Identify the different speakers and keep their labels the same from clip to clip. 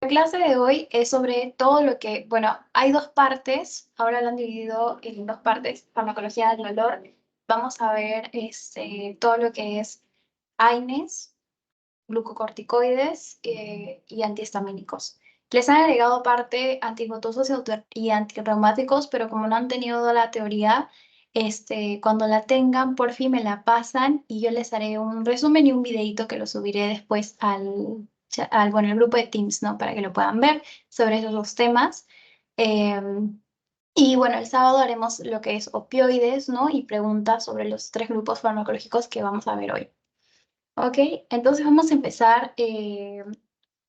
Speaker 1: La clase de hoy es sobre todo lo que, bueno, hay dos partes, ahora lo han dividido en dos partes, farmacología del dolor. Vamos a ver todo lo que es AINES, glucocorticoides y antihistamínicos. Les han agregado parte antigotosas y antirreumáticos, pero como no han tenido la teoría, cuando la tengan, por fin me la pasan y yo les haré un resumen y un videito que lo subiré después bueno, el grupo de Teams, ¿no? Para que lo puedan ver sobre esos dos temas. Y bueno, el sábado haremos lo que es opioides, ¿no? Y preguntas sobre los tres grupos farmacológicos que vamos a ver hoy. Ok, entonces vamos a empezar,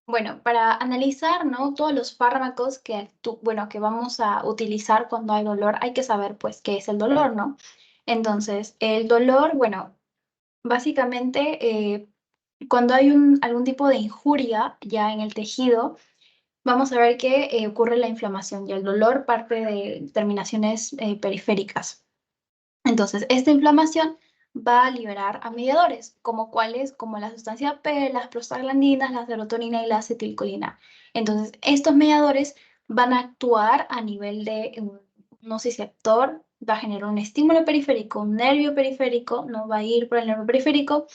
Speaker 1: bueno, para analizar, ¿no? Todos los fármacos bueno, que vamos a utilizar cuando hay dolor, hay que saber, pues, qué es el dolor, ¿no? Entonces, el dolor, bueno, básicamente, cuando hay algún tipo de injuria ya en el tejido, vamos a ver que ocurre la inflamación y el dolor parte de terminaciones periféricas. Entonces, esta inflamación va a liberar a mediadores, como cuáles, como la sustancia P, las prostaglandinas, la serotonina y la acetilcolina. Entonces, estos mediadores van a actuar a nivel de un nociceptor, va a generar un estímulo periférico, un nervio periférico, no va a ir por el nervio periférico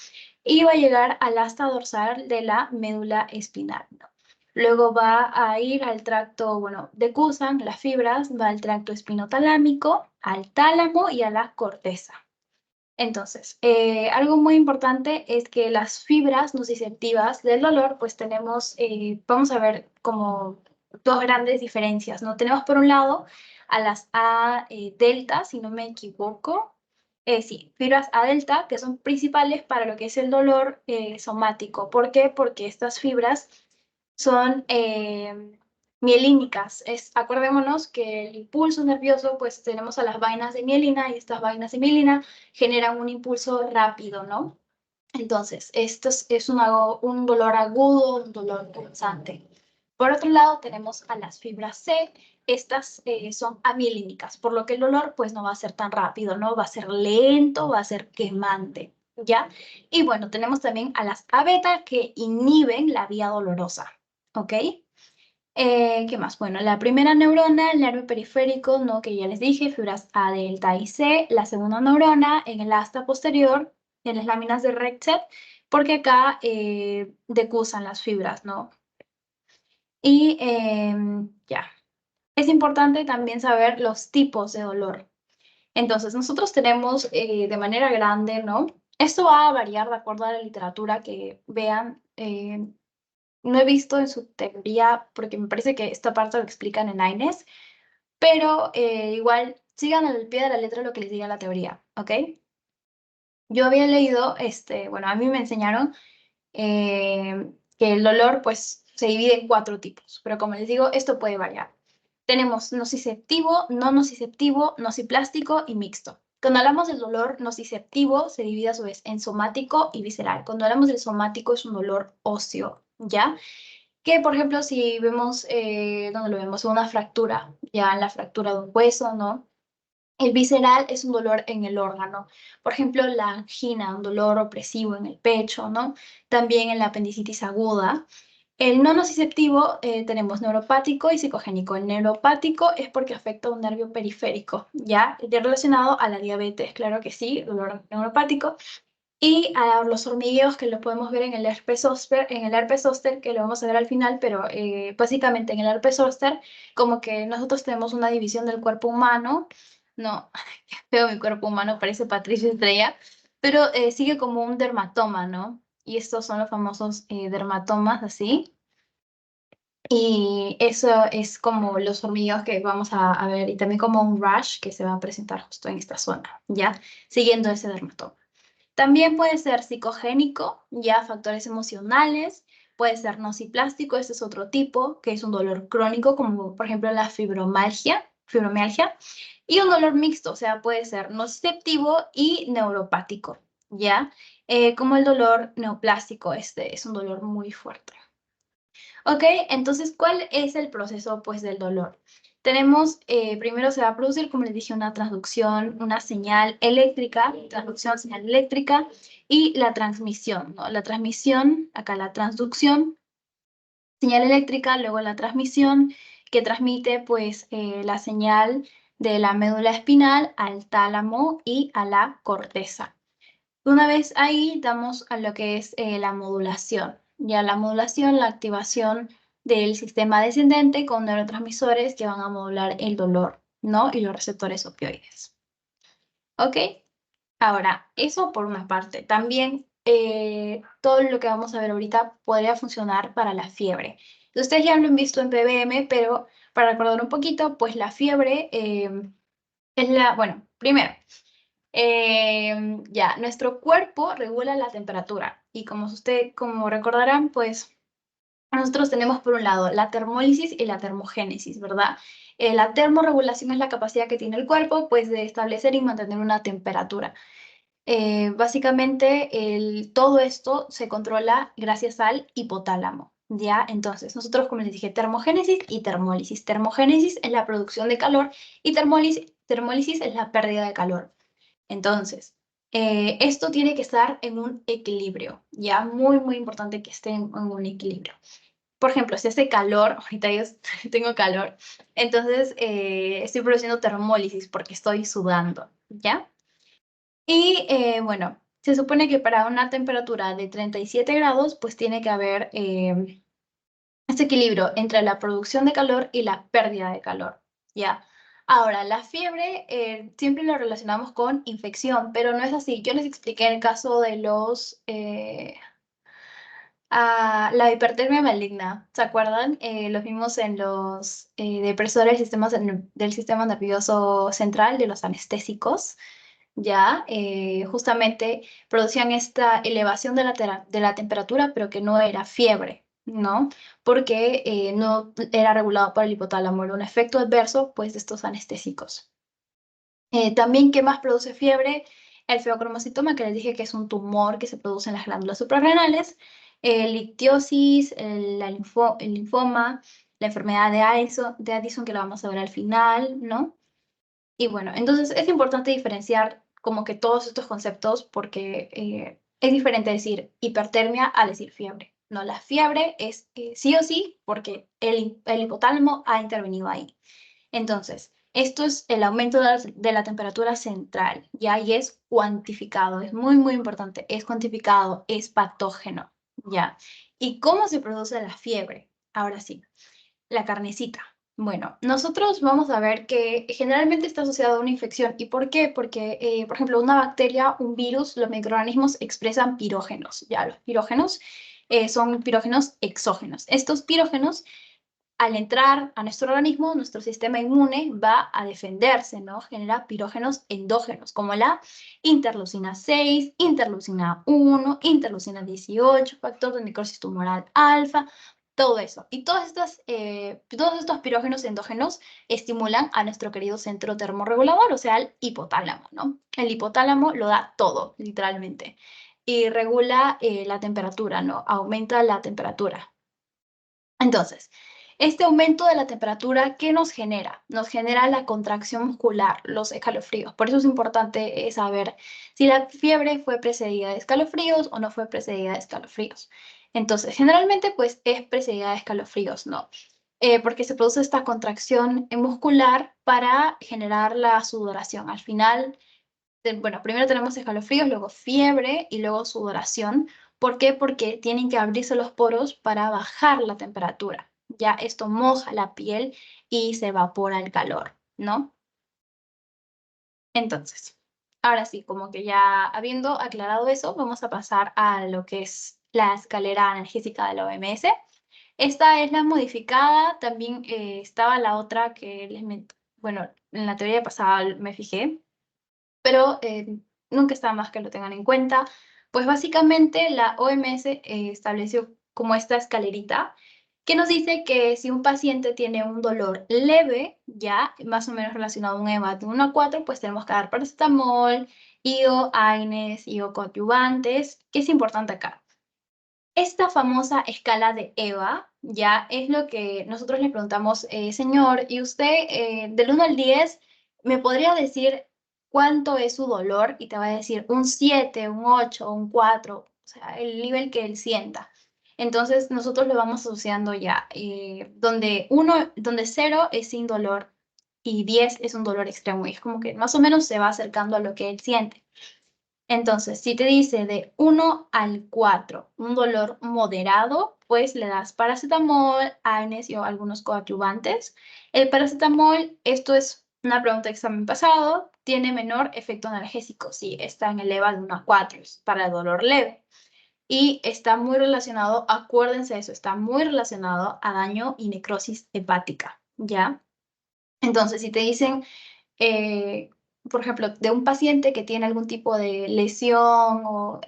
Speaker 1: y va a llegar al asta dorsal de la médula espinal, ¿no? Luego va a ir al tracto, bueno, decusan las fibras, va al tracto espinotalámico, al tálamo y a la corteza. Entonces, algo muy importante es que las fibras nociceptivas del dolor, pues tenemos, vamos a ver como dos grandes diferencias, ¿no? Tenemos por un lado a las A delta, si no me equivoco, sí, fibras A delta, que son principales para lo que es el dolor somático. ¿Por qué? Porque estas fibras son mielínicas. Acordémonos que el impulso nervioso, pues tenemos a las vainas de mielina y estas vainas de mielina generan un impulso rápido, ¿no? Entonces, esto es un dolor agudo, un dolor punzante. Por otro lado, tenemos a las fibras C. Estas son amielínicas, por lo que el dolor pues no va a ser tan rápido, ¿no? Va a ser lento, va a ser quemante, ¿ya? Y bueno, tenemos también a las A beta que inhiben la vía dolorosa, ¿ok? ¿Qué más? Bueno, la primera neurona, el nervio periférico, ¿no? Que ya les dije, fibras A, delta y C. La segunda neurona en el asta posterior, en las láminas de Rexet, porque acá decusan las fibras, ¿no? Y ya. Es importante también saber los tipos de dolor. Entonces, nosotros tenemos de manera grande, ¿no? Esto va a variar de acuerdo a la literatura que vean. No he visto en su teoría, porque me parece que esta parte lo explican en AINES, pero igual sigan al pie de la letra lo que les diga la teoría, ¿ok? Yo había leído, bueno, a mí me enseñaron que el dolor pues se divide en cuatro tipos, pero como les digo, esto puede variar. Tenemos nociceptivo, no nociceptivo, nociplástico y mixto. Cuando hablamos del dolor nociceptivo, se divide a su vez en somático y visceral. Cuando hablamos del somático es un dolor óseo, ¿ya? Que, por ejemplo, si vemos, ¿dónde lo vemos? Una fractura, ya en la fractura de un hueso, ¿no? El visceral es un dolor en el órgano. Por ejemplo, la angina, un dolor opresivo en el pecho, ¿no? También en la apendicitis aguda. El no nociceptivo tenemos neuropático y psicogénico. El neuropático es porque afecta a un nervio periférico, ¿ya? Relacionado a la diabetes, claro que sí, dolor neuropático. Y a los hormigueos que lo podemos ver en el herpes zóster, que lo vamos a ver al final, pero básicamente en el herpes zóster, como que nosotros tenemos una división del cuerpo humano, no, qué feo mi cuerpo humano, parece Patricia Estrella, pero sigue como un dermatoma, ¿no? Y estos son los famosos dermatomas, así. Y eso es como los hormigueos que vamos a ver, y también como un rash que se va a presentar justo en esta zona, ¿ya? Siguiendo ese dermatoma. También puede ser psicogénico, ya factores emocionales, puede ser nociplástico, este es otro tipo, que es un dolor crónico, como por ejemplo la fibromialgia, y un dolor mixto, o sea, puede ser nociceptivo y neuropático, ¿ya? Como el dolor neoplástico, este es un dolor muy fuerte. Ok, entonces, ¿cuál es el proceso, pues, del dolor? Tenemos, primero se va a producir, como les dije, una transducción, una señal eléctrica, transducción, señal eléctrica, y la transmisión, ¿no? La transmisión, acá la transducción, señal eléctrica, luego la transmisión que transmite pues la señal de la médula espinal al tálamo y a la corteza. Una vez ahí damos a lo que es la modulación. Ya la modulación, la activación del sistema descendente con neurotransmisores que van a modular el dolor, ¿no? Y los receptores opioides. ¿Ok? Ahora, eso por una parte. También todo lo que vamos a ver ahorita podría funcionar para la fiebre. Ustedes ya lo han visto en PBM, pero para recordar un poquito, pues la fiebre es la, bueno, primero, ya, nuestro cuerpo regula la temperatura y como recordarán, pues nosotros tenemos por un lado la termólisis y la termogénesis, ¿verdad? La termorregulación es la capacidad que tiene el cuerpo, pues, de establecer y mantener una temperatura. Básicamente, todo esto se controla gracias al hipotálamo, ¿ya? Entonces, nosotros, como les dije, termogénesis y termólisis. Termogénesis es la producción de calor y termólisis es la pérdida de calor. Entonces, esto tiene que estar en un equilibrio, ya muy, muy importante que esté en un equilibrio. Por ejemplo, si hace calor, ahorita yo tengo calor, entonces estoy produciendo termólisis porque estoy sudando, ¿ya? Y bueno, se supone que para una temperatura de 37 grados, pues tiene que haber este equilibrio entre la producción de calor y la pérdida de calor, ¿ya? Ahora, la fiebre siempre lo relacionamos con infección, pero no es así. Yo les expliqué el caso de la hipertermia maligna, ¿se acuerdan? Los vimos en los depresores del sistema nervioso central, de los anestésicos, ¿ya? Justamente producían esta elevación de la temperatura, pero que no era fiebre, ¿no? Porque no era regulado por el hipotálamo, era un efecto adverso, pues, de estos anestésicos. También, ¿qué más produce fiebre? El feocromocitoma, que les dije que es un tumor que se produce en las glándulas suprarrenales, la ictiosis, el linfoma, la enfermedad de Addison, que la vamos a ver al final, ¿no? Y bueno, entonces es importante diferenciar como que todos estos conceptos porque es diferente decir hipertermia a decir fiebre. No, la fiebre es sí o sí porque el hipotálamo ha intervenido ahí. Entonces, esto es el aumento de la temperatura central, ya, y es cuantificado, es muy, muy importante, es cuantificado, es patógeno, ya. ¿Y cómo se produce la fiebre? Ahora sí, la carnecita. Bueno, nosotros vamos a ver que generalmente está asociado a una infección. ¿Y por qué? Porque, por ejemplo, una bacteria, un virus, los microorganismos expresan pirógenos. Ya, los pirógenos son pirógenos exógenos. Estos pirógenos, al entrar a nuestro organismo, nuestro sistema inmune va a defenderse, ¿no? Genera pirógenos endógenos, como la interleucina 6, interleucina 1, interleucina 18, factor de necrosis tumoral alfa, todo eso. Y todos estos pirógenos endógenos estimulan a nuestro querido centro termorregulador, o sea, el hipotálamo, ¿no? El hipotálamo lo da todo, literalmente. Y regula la temperatura, ¿no? Aumenta la temperatura. Entonces, este aumento de la temperatura, ¿qué nos genera? Nos genera la contracción muscular, los escalofríos. Por eso es importante saber si la fiebre fue precedida de escalofríos o no fue precedida de escalofríos. Entonces, generalmente, pues es precedida de escalofríos, ¿no? Porque se produce esta contracción muscular para generar la sudoración. Al final, bueno, primero tenemos escalofríos, luego fiebre y luego sudoración. ¿Por qué? Porque tienen que abrirse los poros para bajar la temperatura. Ya esto moja la piel y se evapora el calor, ¿no? Entonces, ahora sí, como que ya habiendo aclarado eso, vamos a pasar a lo que es la escalera analgésica de la OMS. Esta es la modificada, también estaba la otra que bueno, en la teoría pasada me fijé, pero nunca está más que lo tengan en cuenta. Pues básicamente la OMS estableció como esta escalerita que nos dice que si un paciente tiene un dolor leve, ya más o menos relacionado a un EMA de 1 a 4, pues tenemos que dar paracetamol, IO, AINES, IO coadyuvantes, que es importante acá. Esta famosa escala de EVA ya es lo que nosotros le preguntamos, señor, ¿y usted del 1 al 10 me podría decir cuánto es su dolor? Y te va a decir un 7, un 8, un 4, o sea, el nivel que él sienta. Entonces, nosotros lo vamos asociando ya, donde 0 es sin dolor y 10 es un dolor extremo. Y es como que más o menos se va acercando a lo que él siente. Entonces, si te dice de 1 al 4, un dolor moderado, pues le das paracetamol, ANES y algunos coadyuvantes. El paracetamol, esto es una pregunta de examen pasado, tiene menor efecto analgésico. Sí, está en el EVA de 1 a 4, es para el dolor leve. Y está muy relacionado, acuérdense de eso, está muy relacionado a daño y necrosis hepática, ¿ya? Entonces, si te dicen por ejemplo, de un paciente que tiene algún tipo de lesión o,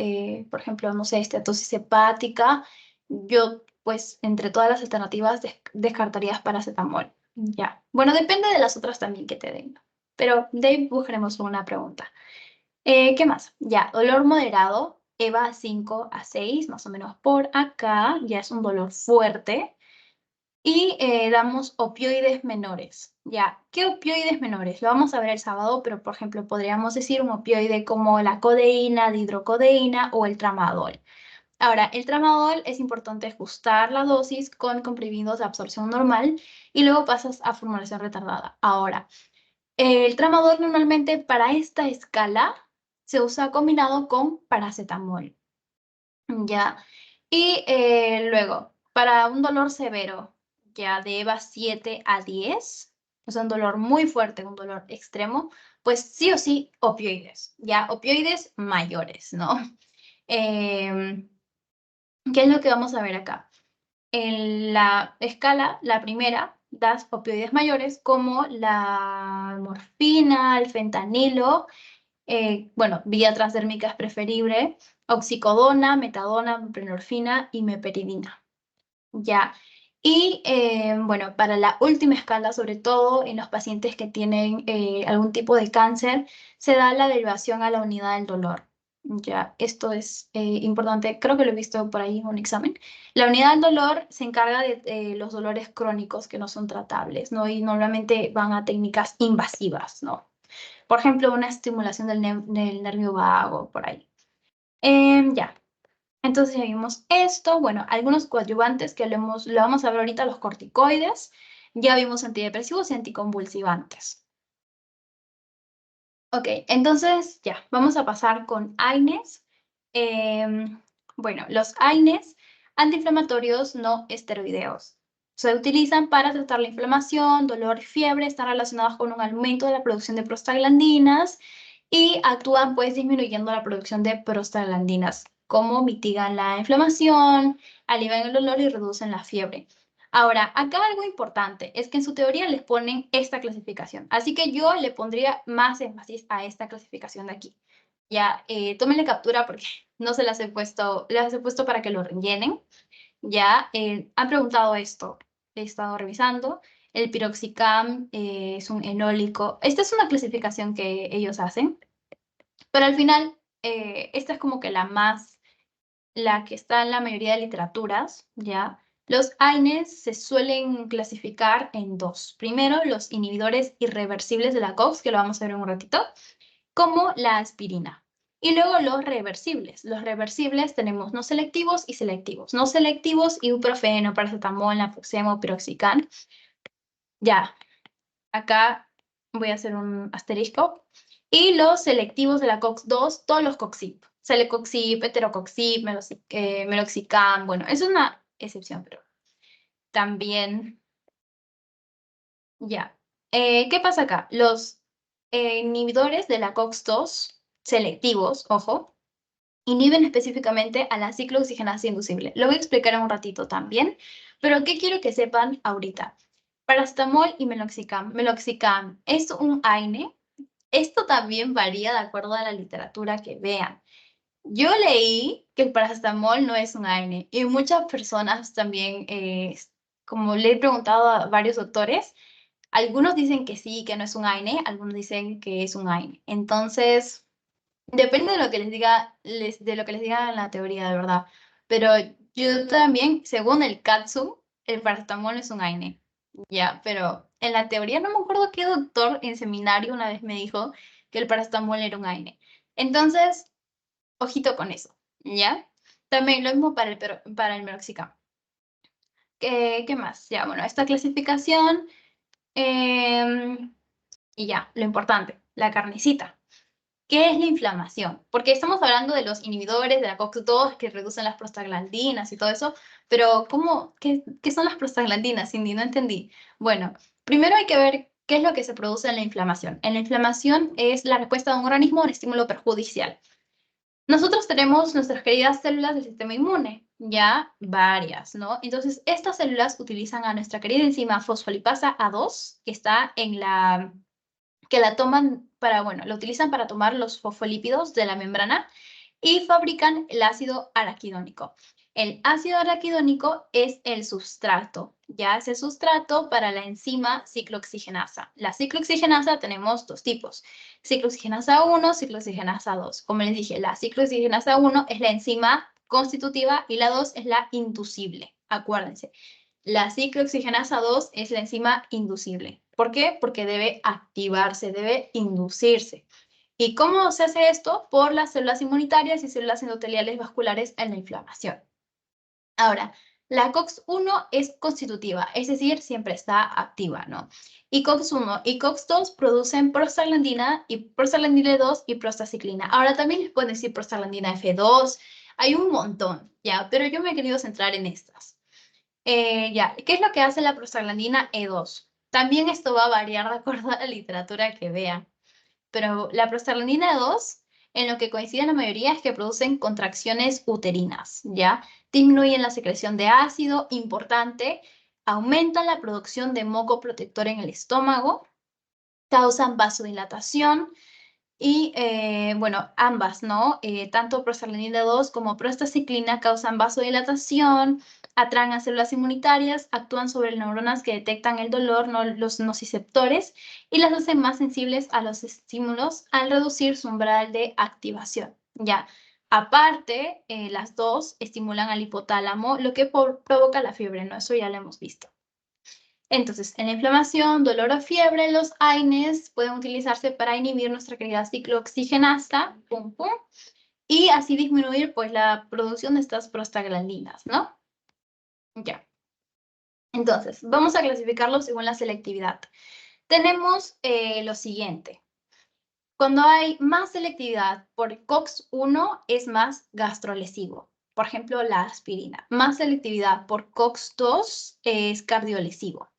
Speaker 1: por ejemplo, no sé, esteatosis hepática, yo, pues, entre todas las alternativas descartarías paracetamol. Ya. Bueno, depende de las otras también que te den. Pero de ahí buscaremos una pregunta. ¿Qué más? Ya, dolor moderado, EVA 5 a 6, más o menos por acá, ya es un dolor fuerte. Y damos opioides menores. Ya, ¿qué opioides menores? Lo vamos a ver el sábado, pero por ejemplo podríamos decir un opioide como la codeína, dihidrocodeína o el tramadol. Ahora, el tramadol es importante ajustar la dosis con comprimidos de absorción normal y luego pasas a formulación retardada. Ahora, el tramadol normalmente para esta escala se usa combinado con paracetamol. Ya. Y luego, para un dolor severo, ya de EVA 7 a 10, o sea, un dolor muy fuerte, un dolor extremo, pues sí o sí, opioides, ya, opioides mayores, ¿no? Em, ¿Qué es lo que vamos a ver acá? En la escala, la primera, das opioides mayores como la morfina, el fentanilo, bueno, vía transdérmica es preferible, oxicodona, metadona, buprenorfina y meperidina. Ya. Y bueno, para la última escala, sobre todo en los pacientes que tienen algún tipo de cáncer, se da la derivación a la unidad del dolor. Ya, esto es importante, creo que lo he visto por ahí en un examen. La unidad del dolor se encarga de los dolores crónicos que no son tratables, ¿no? Y normalmente van a técnicas invasivas, ¿no? Por ejemplo, una estimulación del nervio vago, por ahí. Ya, entonces ya vimos esto. Bueno, algunos coadyuvantes que lo vamos a ver ahorita, los corticoides. Ya vimos antidepresivos y anticonvulsivantes. Ok, entonces ya, vamos a pasar con AINES. Bueno, los AINES, antiinflamatorios no esteroideos. Se utilizan para tratar la inflamación, dolor y fiebre, están relacionados con un aumento de la producción de prostaglandinas y actúan pues disminuyendo la producción de prostaglandinas, como mitigan la inflamación, alivian el dolor y reducen la fiebre. Ahora, acá algo importante es que en su teoría les ponen esta clasificación, así que yo le pondría más énfasis a esta clasificación de aquí. Ya, tómenle captura porque no se las he puesto para que lo rellenen. Ya, han preguntado esto, he estado revisando. El piroxicam es un enólico. Esta es una clasificación que ellos hacen, pero al final, esta es como que la que está en la mayoría de literaturas, ¿ya? Los AINES se suelen clasificar en dos. Primero, los inhibidores irreversibles de la COX, que lo vamos a ver en un ratito, como la aspirina. Y luego los reversibles. Los reversibles tenemos no selectivos y selectivos. No selectivos, ibuprofeno, paracetamol, naproxeno, piroxicam. Ya, acá voy a hacer un asterisco. Y los selectivos de la COX-2, todos los COXIP. Celecoxib, heterocoxib, meloxicam. Bueno, es una excepción, pero también, ya. ¿Qué pasa acá? Los inhibidores de la COX-2, selectivos, ojo, inhiben específicamente a la ciclooxigenasa inducible. Lo voy a explicar en un ratito también, pero ¿qué quiero que sepan ahorita? Paracetamol y meloxicam. Meloxicam es un AINE. Esto también varía de acuerdo a la literatura que vean. Yo leí que el paracetamol no es un AINE y muchas personas también, como le he preguntado a varios doctores, algunos dicen que sí, que no es un AINE, algunos dicen que es un AINE. Entonces, depende de lo que les diga, de lo que les diga en la teoría, de verdad. Pero yo también, según el Katsu, el paracetamol es un AINE. Ya, pero en la teoría no me acuerdo qué doctor en seminario una vez me dijo que el paracetamol era un AINE. Entonces, ojito con eso, ¿ya? También lo mismo para el meloxicam. ¿Qué más? Ya, bueno, esta clasificación. Y ya, lo importante, la carnecita. ¿Qué es la inflamación? Porque estamos hablando de los inhibidores de la COX-2 que reducen las prostaglandinas y todo eso, pero ¿qué son las prostaglandinas, Cindy? No entendí. Bueno, primero hay que ver qué es lo que se produce en la inflamación. En la inflamación es la respuesta de un organismo a un estímulo perjudicial. Nosotros tenemos nuestras queridas células del sistema inmune, ya varias, ¿no? Entonces, estas células utilizan a nuestra querida enzima fosfolipasa A2, que está que la toman bueno, la utilizan para tomar los fosfolípidos de la membrana y fabrican el ácido araquidónico. El ácido araquidónico es el sustrato, ya es el sustrato para la enzima ciclooxigenasa. La ciclooxigenasa tenemos dos tipos, ciclooxigenasa 1, ciclooxigenasa 2. Como les dije, la ciclooxigenasa 1 es la enzima constitutiva y la 2 es la inducible, acuérdense. La ciclooxigenasa 2 es la enzima inducible. ¿Por qué? Porque debe activarse, debe inducirse. ¿Y cómo se hace esto? Por las células inmunitarias y células endoteliales vasculares en la inflamación. Ahora, la COX-1 es constitutiva, es decir, siempre está activa, ¿no? Y COX-1 y COX-2 producen prostaglandina y prostaglandina 2 y prostaciclina. Ahora también les pueden decir prostaglandina F2, hay un montón, ¿ya? Pero yo me he querido centrar en estas. Ya, ¿qué es lo que hace la prostaglandina E2? También esto va a variar de acuerdo a la literatura que vean. Pero la prostaglandina 2, en lo que coincide la mayoría es que producen contracciones uterinas, ¿ya? Disminuyen la secreción de ácido, importante, aumentan la producción de moco protector en el estómago, causan vasodilatación y, bueno, ambas, ¿no? Tanto prostaglandina 2 como prostaciclina causan vasodilatación, atraen a células inmunitarias, actúan sobre neuronas que detectan el dolor, los nociceptores, y las hacen más sensibles a los estímulos al reducir su umbral de activación. Ya, aparte, las dos estimulan al hipotálamo, lo que provoca la fiebre, ¿no? Eso ya lo hemos visto. Entonces, en la inflamación, dolor o fiebre, los AINES pueden utilizarse para inhibir nuestra querida ciclooxigenasa, pum, pum, y así disminuir pues la producción de estas prostaglandinas, ¿no? Ya. Entonces, vamos a clasificarlos según la selectividad. Tenemos lo siguiente. Cuando hay más selectividad por COX-1 es más gastrolesivo. Por ejemplo, la aspirina. Más selectividad por COX-2 es cardiolesivo.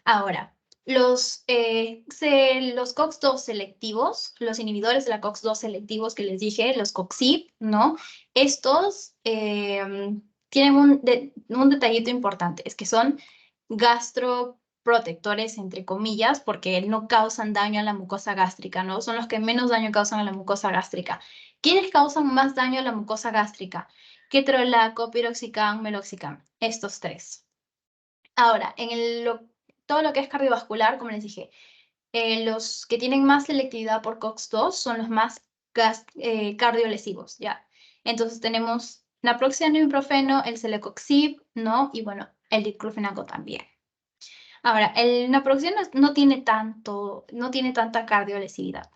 Speaker 1: Ahora, los COX-2 selectivos, los inhibidores de la COX-2 selectivos que les dije, los COXIB, ¿no? Estos tienen un detallito importante, es que son gastroprotectores, entre comillas, porque no causan daño a la mucosa gástrica, ¿no? Son los que menos daño causan a la mucosa gástrica. ¿Quiénes causan más daño a la mucosa gástrica? Ketorolaco, piroxicam, meloxicam. Estos tres. Ahora, todo lo que es cardiovascular, como les dije, los que tienen más selectividad por COX-2 son los más cardiolesivos, ¿ya? Entonces tenemos naproxeno, ibuprofeno, el celecoxib, ¿no? Y bueno, el diclofenaco también. Ahora, el naproxeno no tiene tanta cardiolesividad,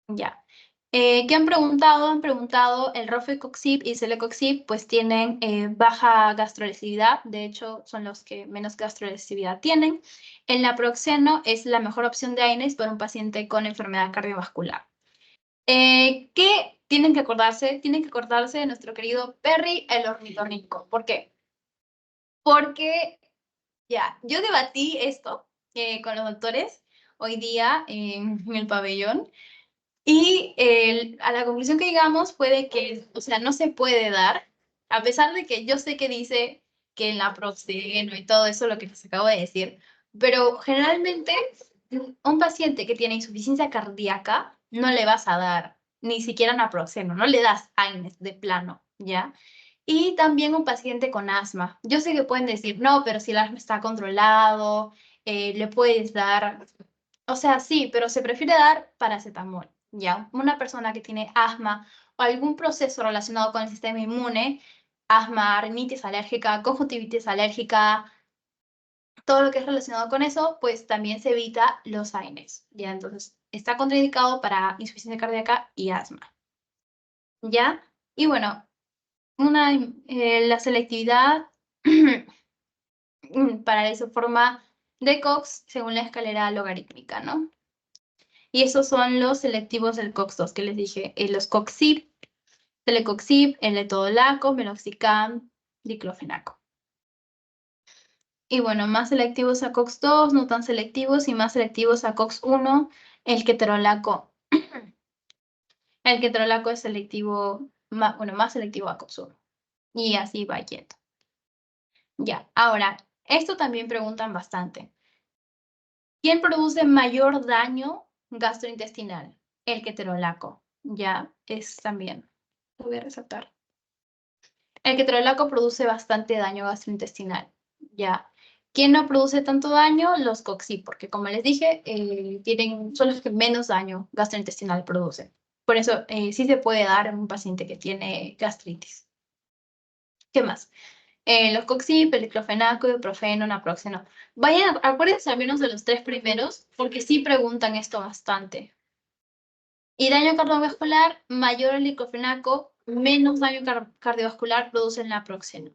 Speaker 1: ¿ya? ¿Qué han preguntado? Han preguntado, el rofecoxib y celecoxib pues tienen baja gastrolesividad, de hecho son los que menos gastrolesividad tienen. El naproxeno es la mejor opción de AINES para un paciente con enfermedad cardiovascular. ¿Qué tienen que acordarse? Tienen que acordarse de nuestro querido Perry el ornitorrinco. ¿Por qué? Porque ya, yo debatí esto con los doctores hoy día en el pabellón. Y a la conclusión que llegamos fue de que, o sea, no se puede dar, a pesar de que yo sé que dice que en la naproxeno y todo eso, lo que les acabo de decir, pero generalmente a un paciente que tiene insuficiencia cardíaca no le vas a dar ni siquiera naproxeno, no le das AINES de plano, ¿ya? Y también un paciente con asma. Yo sé que pueden decir, no, pero si el asma está controlado, le puedes dar, o sea, sí, pero se prefiere dar paracetamol. ¿Ya? Una persona que tiene asma o algún proceso relacionado con el sistema inmune, asma, rinitis alérgica, conjuntivitis alérgica, todo lo que es relacionado con eso, pues también se evita los AINES, ¿ya? Entonces, está contraindicado para insuficiencia cardíaca y asma, ¿ya? Y bueno, la selectividad para la isoforma de COX según la escalera logarítmica, ¿no? Y esos son los selectivos del COX-2 que les dije, los COX-CYP, telecoxib, L-todolaco, meloxicam, diclofenaco. Y bueno, más selectivos a COX-2, no tan selectivos, y más selectivos a COX-1, el ketorolaco. El ketorolaco es selectivo, más selectivo a COX-1. Y así va yendo. Ya, ahora, esto también preguntan bastante. ¿Quién produce mayor daño gastrointestinal? El ketorolaco. Ya, es también. Lo voy a resaltar. El ketorolaco produce bastante daño gastrointestinal. Ya. ¿Quién no produce tanto daño? Los COX-CYP, porque como les dije, son los que menos daño gastrointestinal producen. Por eso sí se puede dar en un paciente que tiene gastritis. ¿Qué más? Los COX-CYP, el diclofenaco, ibuprofeno, naproxeno. Vayan, acuérdense al menos de los 3 primeros, porque sí preguntan esto bastante. Y daño cardiovascular, mayor el diclofenaco, menos daño cardiovascular produce el naproxeno.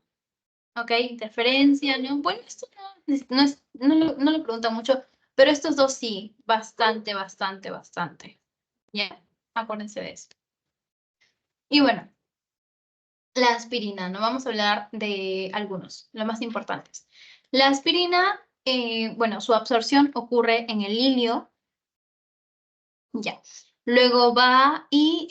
Speaker 1: ¿Ok? Interferencia, ¿no? Bueno, esto no lo pregunta mucho, pero estos dos sí, bastante. Ya, acuérdense de esto. Y bueno, la aspirina, ¿no? Vamos a hablar de algunos, los más importantes. La aspirina, bueno, su absorción ocurre en el ilio. Ya. Luego va y,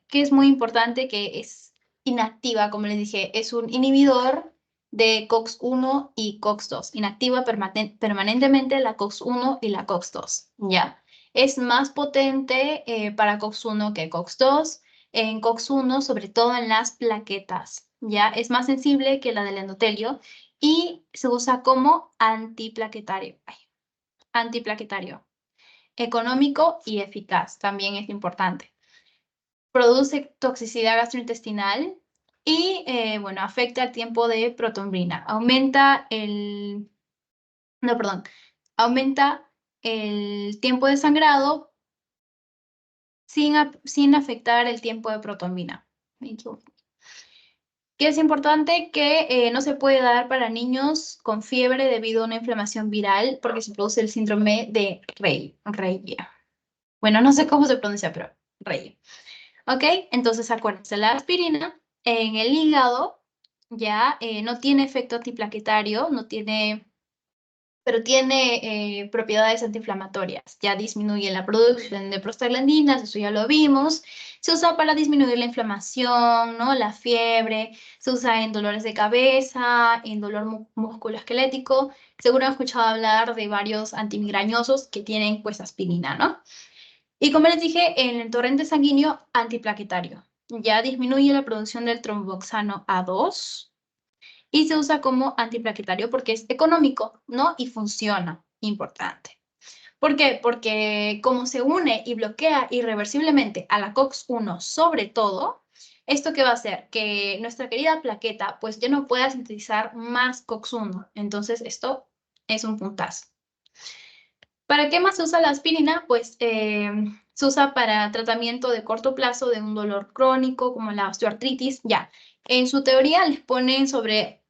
Speaker 1: que es muy importante, que es inactiva, como les dije, es un inhibidor de COX-1 y COX-2. Inactiva permanentemente la COX-1 y la COX-2. Ya. Es más potente para COX-1 que COX-2. En COX-1, sobre todo en las plaquetas. Ya. Es más sensible que la del endotelio y se usa como antiplaquetario. Antiplaquetario. Económico y eficaz, también es importante. Produce toxicidad gastrointestinal y, bueno, afecta el tiempo de protombrina. Aumenta el tiempo de sangrado sin afectar el tiempo de protombrina. ¿Qué es importante? Que no se puede dar para niños con fiebre debido a una inflamación viral porque se produce el síndrome de Rey. Bueno, no sé cómo se pronuncia, pero Rey. ¿Ok? Entonces, acuérdense, la aspirina en el hígado ya no tiene efecto antiplaquetario, pero tiene propiedades antiinflamatorias. Ya disminuye la producción de prostaglandinas, eso ya lo vimos. Se usa para disminuir la inflamación, ¿no? La fiebre, se usa en dolores de cabeza, en dolor musculoesquelético. Seguro han escuchado hablar de varios antimigrañosos que tienen pues aspirina, ¿no? Y como les dije, en el torrente sanguíneo antiplaquetario. Ya disminuye la producción del tromboxano A2 y se usa como antiplaquetario porque es económico, ¿no? Y funciona. Importante. ¿Por qué? Porque como se une y bloquea irreversiblemente a la COX-1 sobre todo, ¿esto qué va a hacer? Que nuestra querida plaqueta pues ya no pueda sintetizar más COX-1. Entonces esto es un puntazo. ¿Para qué más se usa la aspirina? Pues se usa para tratamiento de corto plazo de un dolor crónico como la osteoartritis. Ya, en su teoría les ponen sobre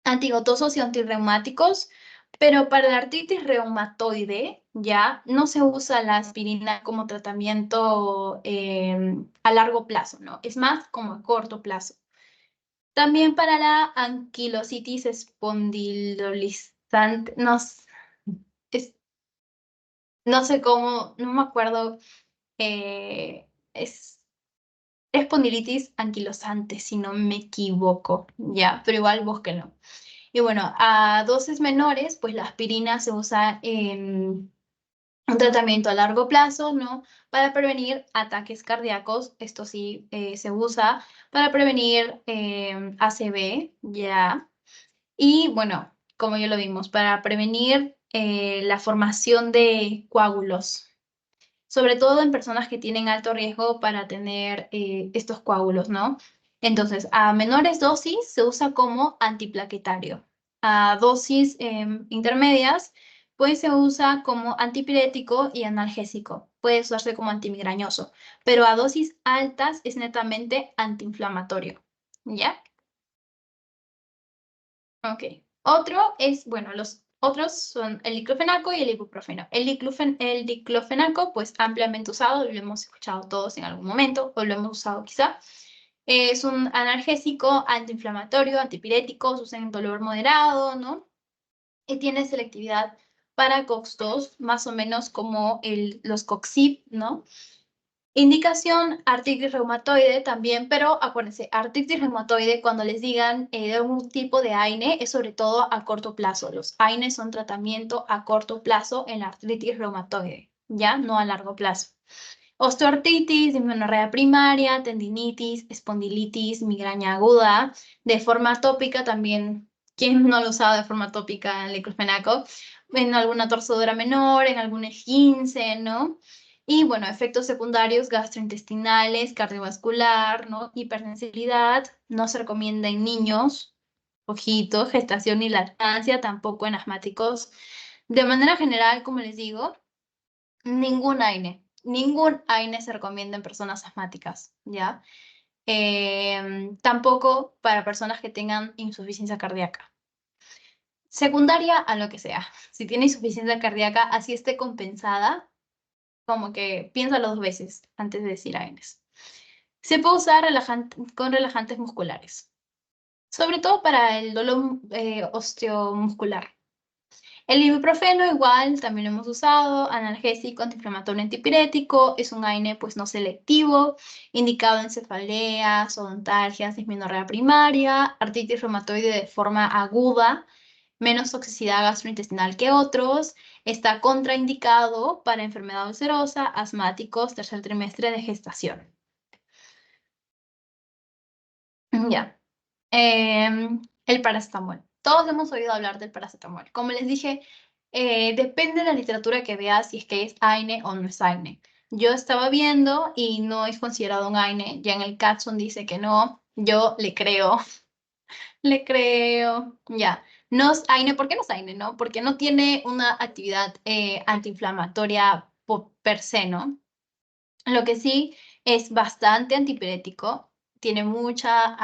Speaker 1: antigotosos y antirreumáticos, pero para la artritis reumatoide ya no se usa la aspirina como tratamiento a largo plazo, ¿no? Es más como a corto plazo. También para la anquilositis espondilolizante, no sé cómo, no me acuerdo, es espondilitis anquilosante, si no me equivoco, ya, pero igual búsquenlo. Y bueno, a dosis menores, pues la aspirina se usa en un tratamiento a largo plazo, ¿no? Para prevenir ataques cardíacos, esto sí se usa para prevenir ACV, ya. Y bueno, como ya lo vimos, para prevenir la formación de coágulos, sobre todo en personas que tienen alto riesgo para tener estos coágulos, ¿no? Entonces, a menores dosis se usa como antiplaquetario. A dosis intermedias, pues se usa como antipirético y analgésico. puede usarse como antimigrañoso, pero a dosis altas es netamente antiinflamatorio, ¿ya? Ok. Otro es, bueno, los otros son el diclofenaco y el ibuprofeno. El diclofenaco, pues ampliamente usado, lo hemos escuchado todos en algún momento, o lo hemos usado quizá. Es un analgésico antiinflamatorio, antipirético, se usa en dolor moderado, ¿no? Y tiene selectividad para COX-2, más o menos como los COX-IB, ¿no? Indicación, artritis reumatoide también, pero acuérdense, artritis reumatoide, cuando les digan de algún tipo de AINE, es sobre todo a corto plazo. Los AINE son tratamiento a corto plazo en la artritis reumatoide, ¿ya? No a largo plazo. Osteoartritis, dismenorrea primaria, tendinitis, espondilitis, migraña aguda, de forma tópica también. ¿Quién no lo usaba de forma tópica el diclofenaco? En alguna torcedura menor, en algún esguince, ¿no? Y bueno, efectos secundarios gastrointestinales, cardiovascular, ¿no? Hipersensibilidad, no se recomienda en niños, ojito, gestación y lactancia, tampoco en asmáticos. De manera general, como les digo, ningún AINE se recomienda en personas asmáticas, ¿ya? Tampoco para personas que tengan insuficiencia cardíaca. Secundaria a lo que sea. Si tiene insuficiencia cardíaca, así esté compensada, como que piénsalo 2 veces antes de decir AINES. Se puede usar con relajantes musculares, sobre todo para el dolor osteomuscular. El ibuprofeno igual, también lo hemos usado, analgésico, antiinflamatorio, antipirético, es un AINE pues no selectivo, indicado en cefaleas, odontalgias, dismenorrea primaria, artritis reumatoide de forma aguda, menos toxicidad gastrointestinal que otros, está contraindicado para enfermedad ulcerosa, asmáticos, tercer trimestre de gestación. Ya. El paracetamol. Todos hemos oído hablar del paracetamol. Como les dije, depende de la literatura que veas si es que es AINE o no es AINE. Yo estaba viendo y no es considerado un AINE. Ya en el Catson dice que no. Yo le creo. Le creo. Ya. No es AINE. ¿Por qué no es AINE? ¿No? Porque no tiene una actividad antiinflamatoria per se, ¿no? Lo que sí es bastante antipirético, tiene mucha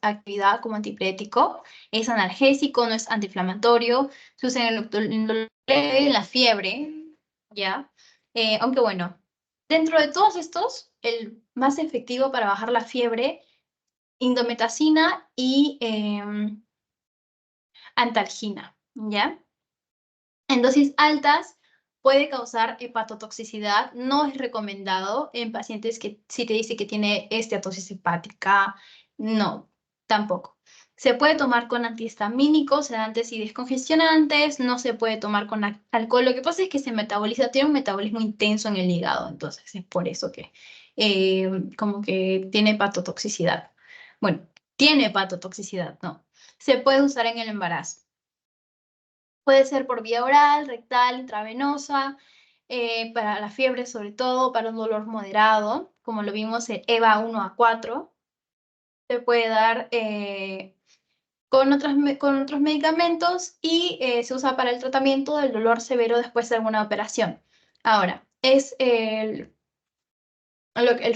Speaker 1: actividad como antipirético, es analgésico, no es antiinflamatorio, se usa en la fiebre, ¿ya? Aunque bueno, dentro de todos estos, el más efectivo para bajar la fiebre, indometacina y antalgina, ¿ya? En dosis altas puede causar hepatotoxicidad. No es recomendado en pacientes que si te dice que tiene esteatosis hepática, no, tampoco. Se puede tomar con antihistamínicos, sedantes y descongestionantes. No se puede tomar con alcohol. Lo que pasa es que se metaboliza, tiene un metabolismo intenso en el hígado, entonces es por eso que como que tiene hepatotoxicidad. Bueno, tiene hepatotoxicidad, no. Se puede usar en el embarazo. Puede ser por vía oral, rectal, intravenosa, para la fiebre sobre todo, para un dolor moderado, como lo vimos en EVA 1 a 4. Se puede dar con otros medicamentos y se usa para el tratamiento del dolor severo después de alguna operación. Ahora, es el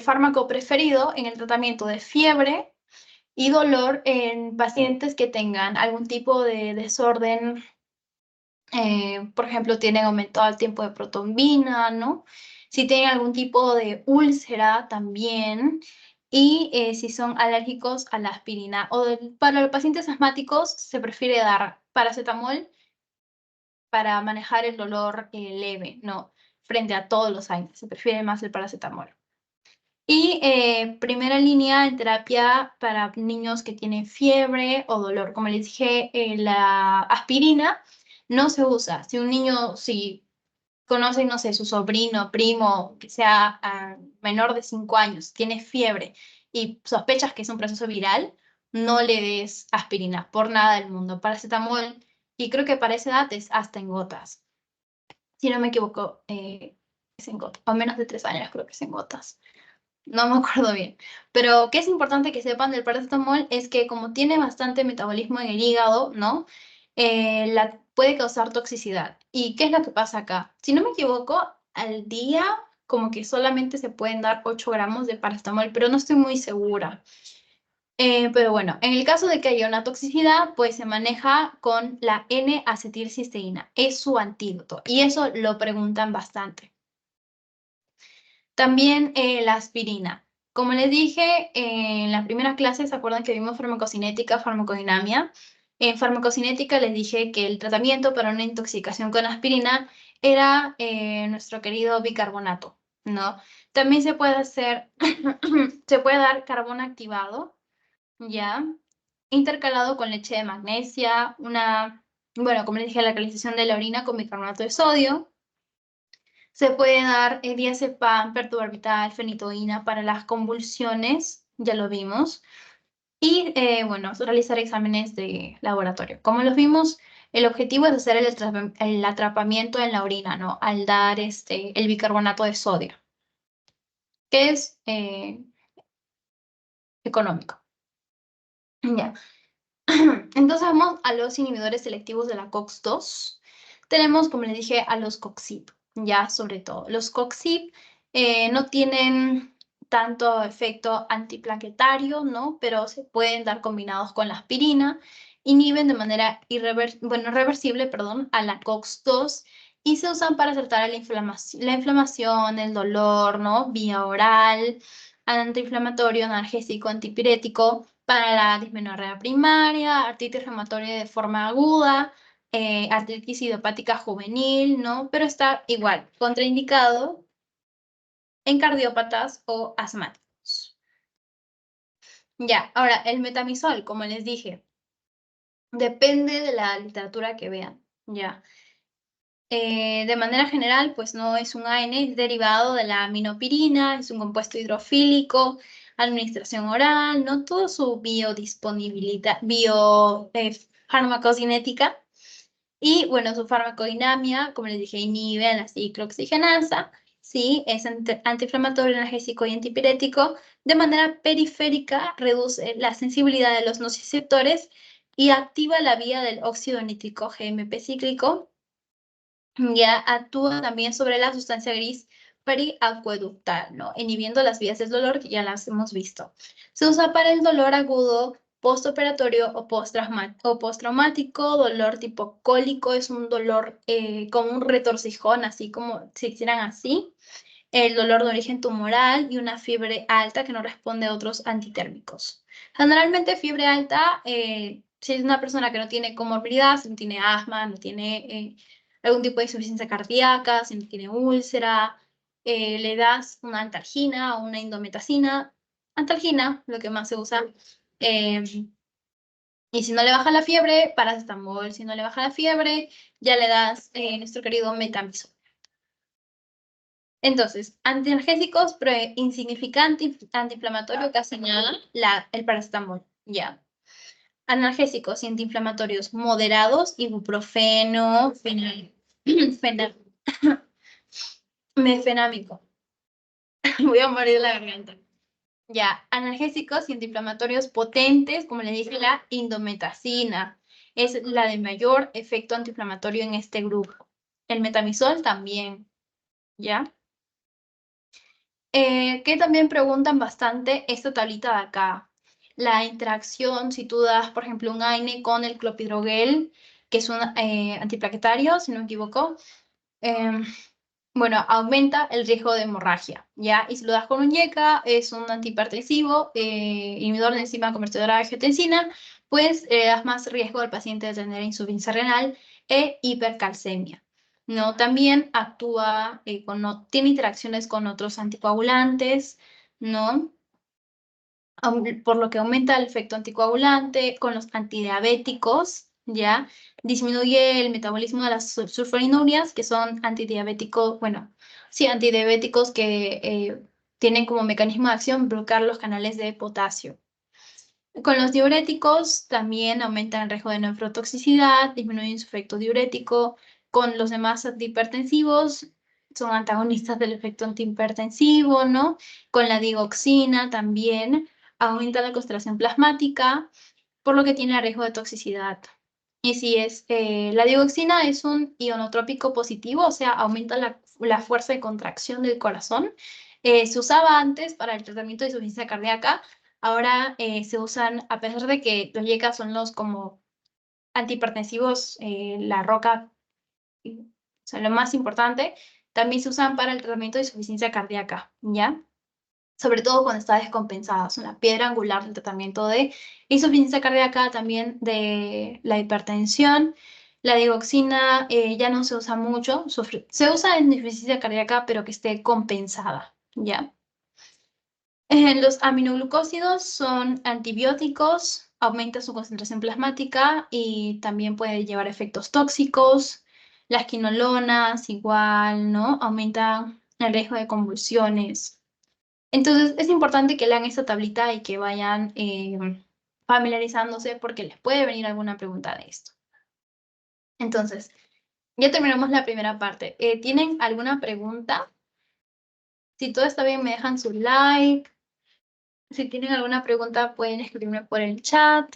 Speaker 1: fármaco preferido en el tratamiento de fiebre y dolor en pacientes que tengan algún tipo de desorden. Por ejemplo, tienen aumentado el tiempo de protombina, ¿no? Si tienen algún tipo de úlcera también. Y si son alérgicos a la aspirina. Para los pacientes asmáticos se prefiere dar paracetamol para manejar el dolor leve, ¿no? Frente a todos los AINES. Se prefiere más el paracetamol. Y primera línea en terapia para niños que tienen fiebre o dolor. Como les dije, la aspirina no se usa. Si un niño, si conocen, no sé, su sobrino, primo, que sea menor de 5 años, tiene fiebre y sospechas que es un proceso viral, no le des aspirina, por nada del mundo. Paracetamol, y creo que para esa edad es hasta en gotas. Si no me equivoco, es en gotas. O menos de 3 años creo que es en gotas. No me acuerdo bien. Pero que es importante que sepan del paracetamol es que como tiene bastante metabolismo en el hígado, ¿no? Puede causar toxicidad. ¿Y qué es lo que pasa acá? Si no me equivoco, al día como que solamente se pueden dar 8 gramos de paracetamol, pero no estoy muy segura. Pero bueno, en el caso de que haya una toxicidad, pues se maneja con la N-acetilcisteína. Es su antídoto y eso lo preguntan bastante. También la aspirina. Como les dije, en la primera clase, ¿se acuerdan que vimos farmacocinética, farmacodinamia? En farmacocinética les dije que el tratamiento para una intoxicación con aspirina era nuestro querido bicarbonato, ¿no? También se puede hacer, se puede dar carbón activado, ¿ya? Intercalado con leche de magnesia, bueno, como les dije, la alcalización de la orina con bicarbonato de sodio. Se puede dar diazepam, pentobarbital, fenitoína para las convulsiones, ya lo vimos. Y bueno, realizar exámenes de laboratorio. Como los vimos, el objetivo es hacer el atrapamiento en la orina, ¿no? Al dar el bicarbonato de sodio, que es económico. Ya. Entonces vamos a los inhibidores selectivos de la COX-2. Tenemos, como les dije, a los COXIP, ya sobre todo. Los COXIP no tienen tanto efecto antiplaquetario, ¿no? Pero se pueden dar combinados con la aspirina. Inhiben de manera reversible, perdón, a la COX-2 y se usan para tratar la inflamación, el dolor, ¿no? Vía oral, antiinflamatorio, analgésico, antipirético para la dismenorrea primaria, artritis reumatoide de forma aguda, artritis idiopática juvenil, ¿no? Pero está igual, contraindicado en cardiópatas o asmáticos. Ya, ahora, el metamizol, como les dije, depende de la literatura que vean, ya. De manera general, pues no es un AN, es derivado de la aminopirina, es un compuesto hidrofílico, administración oral, no todo su biodisponibilidad, farmacocinética y bueno, su farmacodinamia, como les dije, inhibe la ciclooxigenasa, sí, es antiinflamatorio, analgésico y antipirético, de manera periférica reduce la sensibilidad de los nociceptores y activa la vía del óxido nítrico GMP cíclico. Ya actúa también sobre la sustancia gris periacueductal, ¿no? Inhibiendo las vías del dolor que ya las hemos visto. Se usa para el dolor agudo, postoperatorio o postraumático, dolor tipo cólico, es un dolor como un retorcijón, así como si hicieran así. El dolor de origen tumoral y una fiebre alta que no responde a otros antitérmicos. Generalmente fiebre alta, si es una persona que no tiene comorbilidad, si no tiene asma, no tiene algún tipo de insuficiencia cardíaca, si no tiene úlcera, le das una antalgina o una indometacina. Antalgina, lo que más se usa. Y si no le baja la fiebre, paracetamol. Si no le baja la fiebre, ya le das nuestro querido metamizol. Entonces, antialgésicos, pero insignificante, antiinflamatorio, casi nada, el paracetamol, ya. Analgésicos y antiinflamatorios moderados, ibuprofeno, mefenámico. Voy a morir de la garganta. Ya, analgésicos y antiinflamatorios potentes, como le dije, la indometacina. Es la de mayor efecto antiinflamatorio en este grupo. El metamizol también, ¿ya? Que también preguntan bastante esta tablita de acá. La interacción, si tú das, por ejemplo, un AINE con el clopidogrel, que es un antiplaquetario, si no me equivoco, bueno, aumenta el riesgo de hemorragia, ¿ya? Y si lo das con un YECA, es un antihipertensivo, inhibidor de enzima convertidora de angiotensina, pues das más riesgo al paciente de tener insuficiencia renal e hipercalcemia. ¿No? También actúa, tiene interacciones con otros anticoagulantes, ¿no? Por lo que aumenta el efecto anticoagulante, con los antidiabéticos, ¿ya? Disminuye el metabolismo de las sulfonilureas, que son antidiabéticos, bueno, sí, antidiabéticos que tienen como mecanismo de acción bloquear los canales de potasio. Con los diuréticos también aumentan el riesgo de nefrotoxicidad, disminuyen su efecto diurético. Con los demás antihipertensivos son antagonistas del efecto antihipertensivo, ¿no? Con la digoxina también aumenta la concentración plasmática, por lo que tiene riesgo de toxicidad. Y si es, la digoxina es un ionotrópico positivo, o sea, aumenta la fuerza de contracción del corazón. Se usaba antes para el tratamiento de insuficiencia cardíaca, ahora se usan, a pesar de que los YECA son los como antihipertensivos, la roca, o sea, lo más importante, también se usan para el tratamiento de insuficiencia cardíaca, ¿ya? Sobre todo cuando está descompensada, son la piedra angular del tratamiento de insuficiencia cardíaca, también de la hipertensión. La digoxina ya no se usa mucho, se usa en insuficiencia cardíaca, pero que esté compensada, ¿ya? Los aminoglucósidos son antibióticos, aumenta su concentración plasmática y también puede llevar efectos tóxicos. Las quinolonas igual, ¿no? Aumentan el riesgo de convulsiones. Entonces, es importante que lean esta tablita y que vayan familiarizándose porque les puede venir alguna pregunta de esto. Entonces, ya terminamos la primera parte. ¿Tienen alguna pregunta? Si todo está bien, me dejan su like. Si tienen alguna pregunta, pueden escribirme por el chat.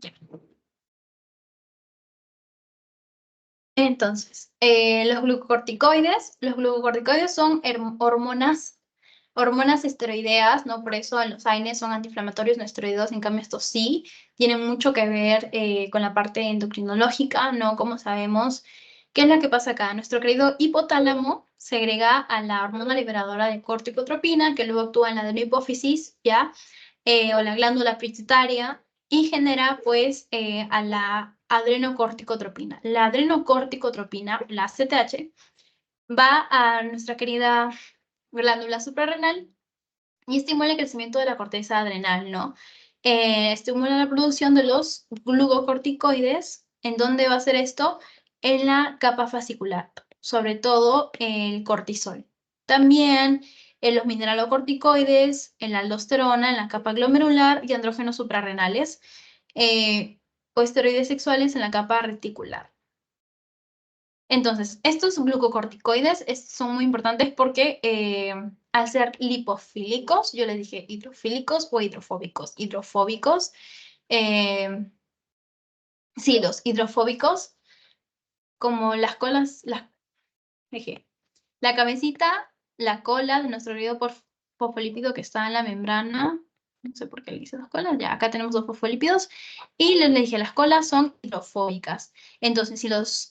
Speaker 1: Ya. Entonces, los glucocorticoides son hormonas esteroideas, ¿no? Por eso los AINES son antiinflamatorios, no esteroideos, en cambio estos sí, tienen mucho que ver con la parte endocrinológica, ¿no? Como sabemos, ¿qué es lo que pasa acá? Nuestro querido hipotálamo segrega a la hormona liberadora de corticotropina, que luego actúa en la adenohipófisis, ¿ya? O la glándula pituitaria, y genera, pues, a la adrenocorticotropina. La adrenocorticotropina, la CTH, va a nuestra querida glándula suprarrenal y estimula el crecimiento de la corteza adrenal, ¿no? Estimula la producción de los glucocorticoides. ¿En dónde va a ser esto? En la capa fascicular, sobre todo el cortisol. También en los mineralocorticoides, en la aldosterona, en la capa glomerular y andrógenos suprarrenales, o esteroides sexuales en la capa reticular. Entonces, estos glucocorticoides son muy importantes porque al ser lipofílicos, yo les dije hidrofílicos o hidrofóbicos. Hidrofóbicos, sí, los hidrofóbicos, como las colas, dije, la cabecita, la cola de nuestro querido fosfolípido que está en la membrana. No sé por qué le hice dos colas. Ya, acá tenemos dos fosfolípidos. Y les dije, las colas son hidrofóbicas. Entonces, si los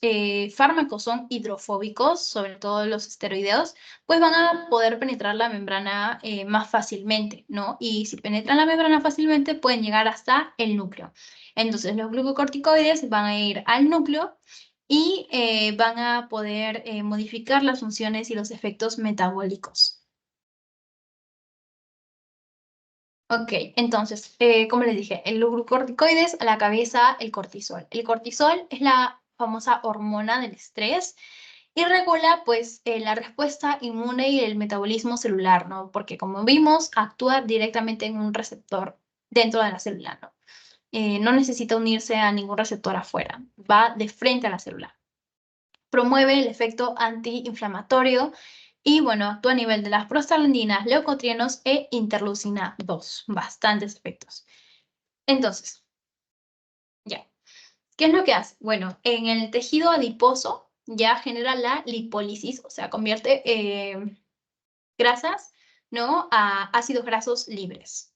Speaker 1: fármacos son hidrofóbicos, sobre todo los esteroideos, pues van a poder penetrar la membrana más fácilmente, ¿no? Y si penetran la membrana fácilmente, pueden llegar hasta el núcleo. Entonces, los glucocorticoides van a ir al núcleo y van a poder modificar las funciones y los efectos metabólicos. Ok, entonces, como les dije, el glucocorticoides a la cabeza, el cortisol. El cortisol es la famosa hormona del estrés y regula, pues, la respuesta inmune y el metabolismo celular, ¿no? Porque, como vimos, actúa directamente en un receptor dentro de la célula, ¿no? No necesita unirse a ningún receptor afuera, va de frente a la célula. Promueve el efecto antiinflamatorio y, bueno, actúa a nivel de las prostaglandinas, leucotrienos e interleucina 2. Bastantes efectos. Entonces, ya. ¿Qué es lo que hace? Bueno, en el tejido adiposo ya genera la lipólisis, o sea, convierte grasas, ¿no? A ácidos grasos libres.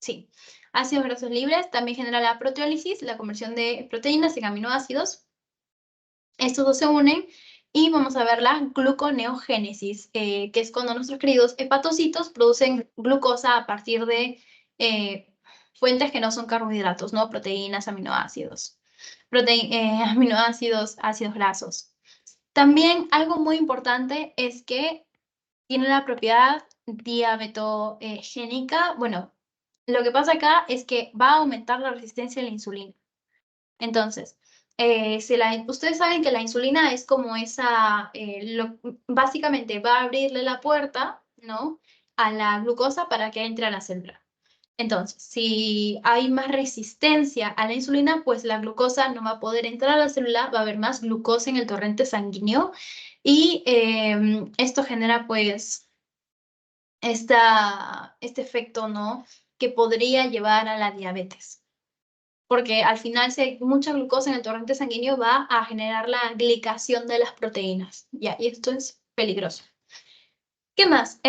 Speaker 1: Sí, ácidos grasos libres. También genera la proteólisis, la conversión de proteínas en aminoácidos. Estos dos se unen y vamos a ver la gluconeogénesis, que es cuando nuestros queridos hepatocitos producen glucosa a partir de fuentes que no son carbohidratos, ¿no? Proteínas, aminoácidos. Aminoácidos, ácidos grasos. También algo muy importante es que tiene la propiedad diabetogénica. Bueno, lo que pasa acá es que va a aumentar la resistencia a la insulina. Entonces, ustedes saben que la insulina es como esa, básicamente va a abrirle la puerta, ¿no? A la glucosa para que entre a la célula. Entonces, si hay más resistencia a la insulina, pues la glucosa no va a poder entrar a la célula, va a haber más glucosa en el torrente sanguíneo y esto genera, pues, este efecto, ¿no? Que podría llevar a la diabetes. Porque al final, si hay mucha glucosa en el torrente sanguíneo, va a generar la glicación de las proteínas, ¿ya? Y esto es peligroso. ¿Qué más?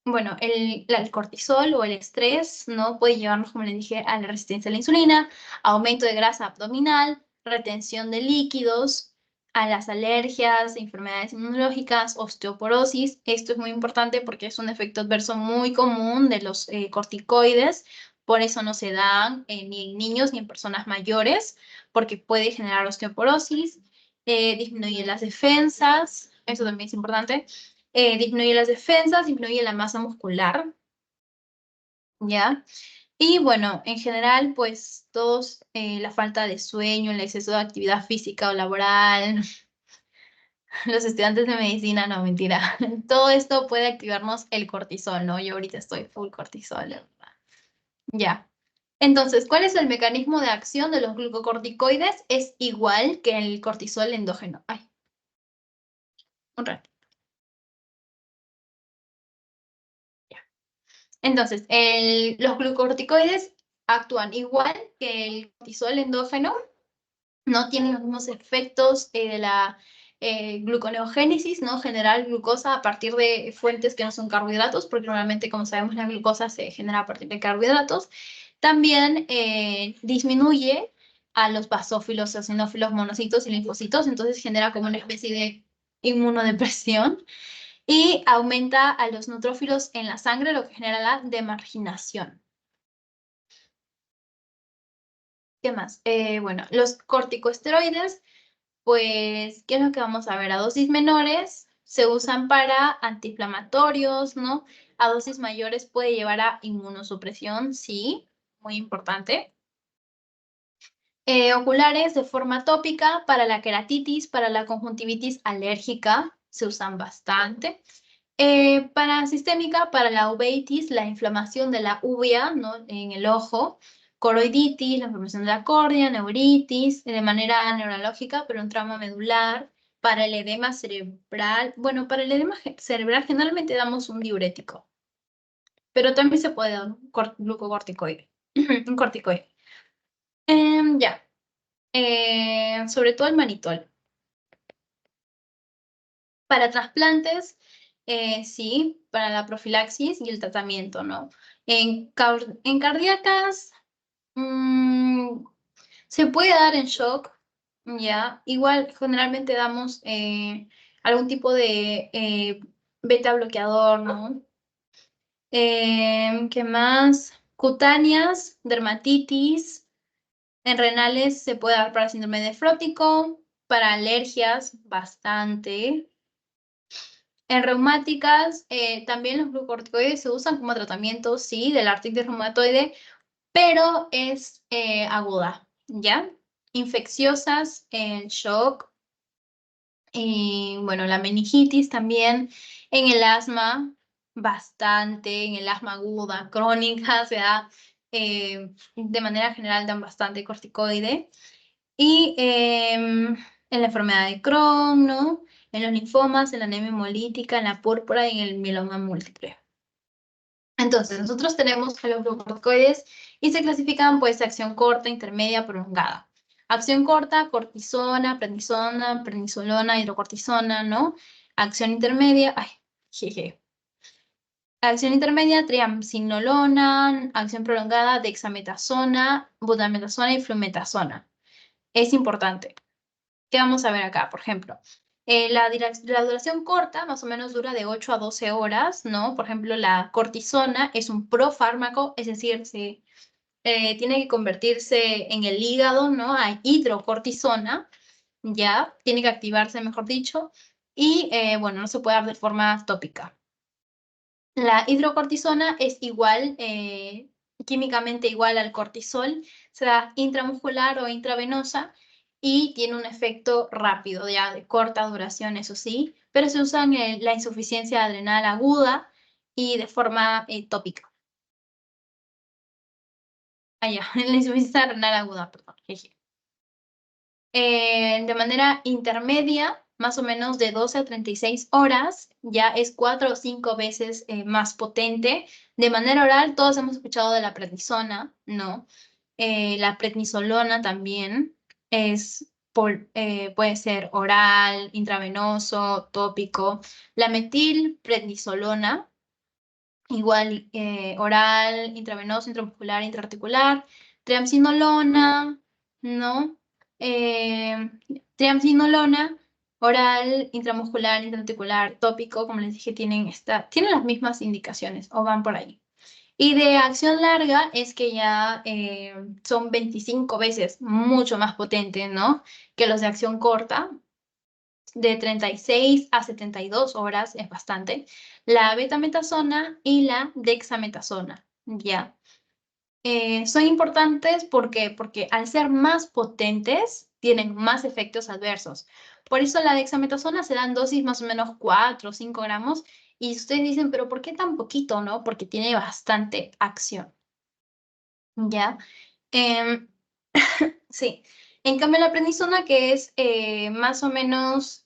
Speaker 1: Bueno, el cortisol o el estrés, ¿no? Puede llevarnos, como les dije, a la resistencia a la insulina, aumento de grasa abdominal, retención de líquidos, a las alergias, enfermedades inmunológicas, osteoporosis. Esto es muy importante porque es un efecto adverso muy común de los corticoides. Por eso no se dan ni en niños ni en personas mayores, porque puede generar osteoporosis, disminuye las defensas, eso también es importante, disminuye las defensas, disminuye la masa muscular, ¿ya? Y bueno, en general, pues todos, la falta de sueño, el exceso de actividad física o laboral, los estudiantes de medicina, no, mentira. Todo esto puede activarnos el cortisol, ¿no? Yo ahorita estoy full cortisol, la verdad. Ya. Entonces, ¿cuál es el mecanismo de acción de los glucocorticoides? Es igual que el cortisol endógeno. Ay, un rato. Entonces, los glucocorticoides actúan igual que el cortisol endógeno, no tienen los mismos efectos de la gluconeogénesis, ¿no? Generar glucosa a partir de fuentes que no son carbohidratos, porque normalmente, como sabemos, la glucosa se genera a partir de carbohidratos. También disminuye a los basófilos, eosinófilos, monocitos y linfocitos, entonces genera como una especie de inmunodepresión y aumenta a los neutrófilos en la sangre, lo que genera la demarginación. ¿Qué más? Bueno, los corticosteroides, pues, ¿qué es lo que vamos a ver? A dosis menores se usan para antiinflamatorios, ¿no? A dosis mayores puede llevar a inmunosupresión, sí, muy importante. Oculares de forma tópica para la queratitis, para la conjuntivitis alérgica, se usan bastante. Para sistémica, para la uveitis, la inflamación de la uvea, ¿no? En el ojo, coroiditis, la inflamación de la córnea, neuritis, de manera neurológica, pero un trauma medular, para el edema cerebral. Bueno, para el edema cerebral generalmente damos un diurético, pero también se puede dar un glucocorticoide, un corticoide. Ya, sobre todo el manitol. Para trasplantes, sí, para la profilaxis y el tratamiento, ¿no? En cardíacas, mm, se puede dar en shock, ¿ya? Igual generalmente damos algún tipo de beta bloqueador, ¿no? ¿Qué más? Cutáneas, dermatitis. En renales se puede dar para síndrome nefrótico, para alergias, bastante. En reumáticas, también los glucocorticoides se usan como tratamiento, sí, de la artritis reumatoide, pero es aguda, ¿ya? Infecciosas, el shock, y bueno, la meningitis también, en el asma, bastante, en el asma aguda, crónica, se da, de manera general dan bastante corticoide. Y en la enfermedad de Crohn, ¿no? En los linfomas, en la anemia hemolítica, en la púrpura y en el mieloma múltiple. Entonces, nosotros tenemos a los glucocorticoides y se clasifican pues de acción corta, intermedia, prolongada. Acción corta, cortisona, prednisona, prednisolona, hidrocortisona, ¿no? Acción intermedia, ay, jeje. Acción intermedia, triamcinolona, acción prolongada, dexametasona, butametasona y flumetasona. Es importante. ¿Qué vamos a ver acá? Por ejemplo, la duración corta más o menos dura de 8 a 12 horas, ¿no? Por ejemplo, la cortisona es un profármaco, es decir, tiene que convertirse en el hígado, ¿no? A hidrocortisona, ya, tiene que activarse, mejor dicho, y bueno, no se puede dar de forma tópica. La hidrocortisona es igual, químicamente igual al cortisol, se da intramuscular o intravenosa y tiene un efecto rápido, ya de corta duración, eso sí, pero se usa en la insuficiencia adrenal aguda y de forma tópica. Ah, ya, en la insuficiencia adrenal aguda, perdón. Jeje. De manera intermedia, más o menos de 12 a 36 horas, ya es 4 o 5 veces más potente. De manera oral, todos hemos escuchado de la prednisona, ¿no? La prednisolona también puede ser oral, intravenoso, tópico. La metilprednisolona, igual oral, intravenoso, intramuscular, intraarticular. Triamcinolona, ¿no? Eh, Triamcinolona, oral, intramuscular, intraarticular, tópico, como les dije, tienen las mismas indicaciones o van por ahí. Y de acción larga es que ya son 25 veces mucho más potentes, ¿no? Que los de acción corta, de 36 a 72 horas es bastante. La betametasona y la dexametasona, ¿ya? Son importantes porque al ser más potentes, tienen más efectos adversos. Por eso la dexametasona se dan dosis más o menos 4 o 5 gramos. Y ustedes dicen, pero ¿por qué tan poquito, no? Porque tiene bastante acción. ¿Ya? Em, sí. En cambio, la prednisona, que es más o menos,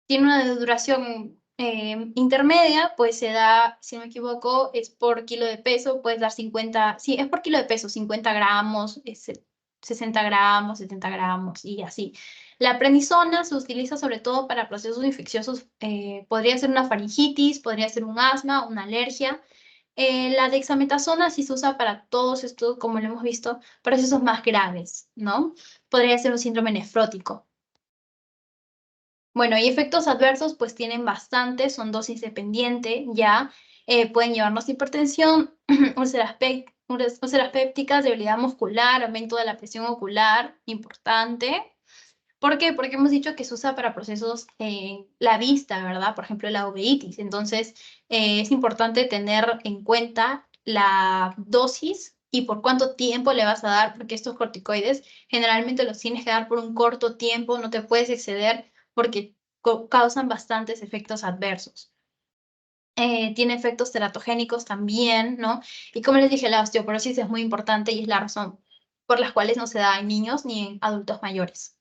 Speaker 1: tiene una duración intermedia, pues se da, si no me equivoco, es por kilo de peso, puedes dar 50, sí, es por kilo de peso, 50 gramos, 60 gramos, 70 gramos y así. La prednisona se utiliza sobre todo para procesos infecciosos, podría ser una faringitis, podría ser un asma, una alergia. La dexametasona sí se usa para todos estos, como lo hemos visto, procesos más graves, ¿no? Podría ser un síndrome nefrótico. Bueno, y efectos adversos pues tienen bastante, son dosis dependiente, ya pueden llevarnos hipertensión, úlceras pépticas, debilidad muscular, aumento de la presión ocular, importante. ¿Por qué? Porque hemos dicho que se usa para procesos en la vista, ¿verdad? Por ejemplo, la uveitis. Entonces, es importante tener en cuenta la dosis y por cuánto tiempo le vas a dar, porque estos corticoides generalmente los tienes que dar por un corto tiempo, no te puedes exceder porque causan bastantes efectos adversos. Tiene efectos teratogénicos también, ¿no? Y como les dije, la osteoporosis es muy importante y es la razón por las cuales no se da en niños ni en adultos mayores.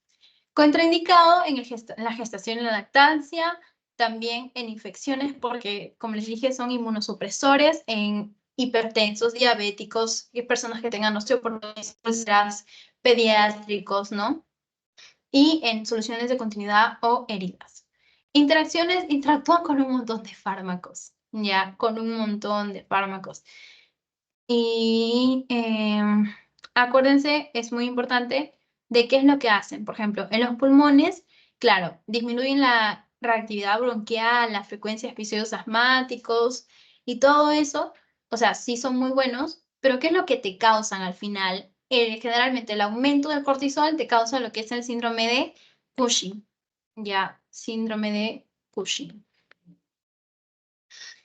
Speaker 1: Contraindicado en la gestación y la lactancia, también en infecciones, porque, como les dije, son inmunosupresores en hipertensos, diabéticos y personas que tengan osteoporosis, pediátricos, ¿no? Y en soluciones de continuidad o heridas. Interactúan con un montón de fármacos, ya, con un montón de fármacos. Y acuérdense, es muy importante de qué es lo que hacen. Por ejemplo, en los pulmones, claro, disminuyen la reactividad bronquial, la frecuencia de episodios asmáticos y todo eso. O sea, sí son muy buenos, pero ¿qué es lo que te causan al final? Generalmente el aumento del cortisol te causa lo que es el síndrome de Cushing. Ya, síndrome de Cushing.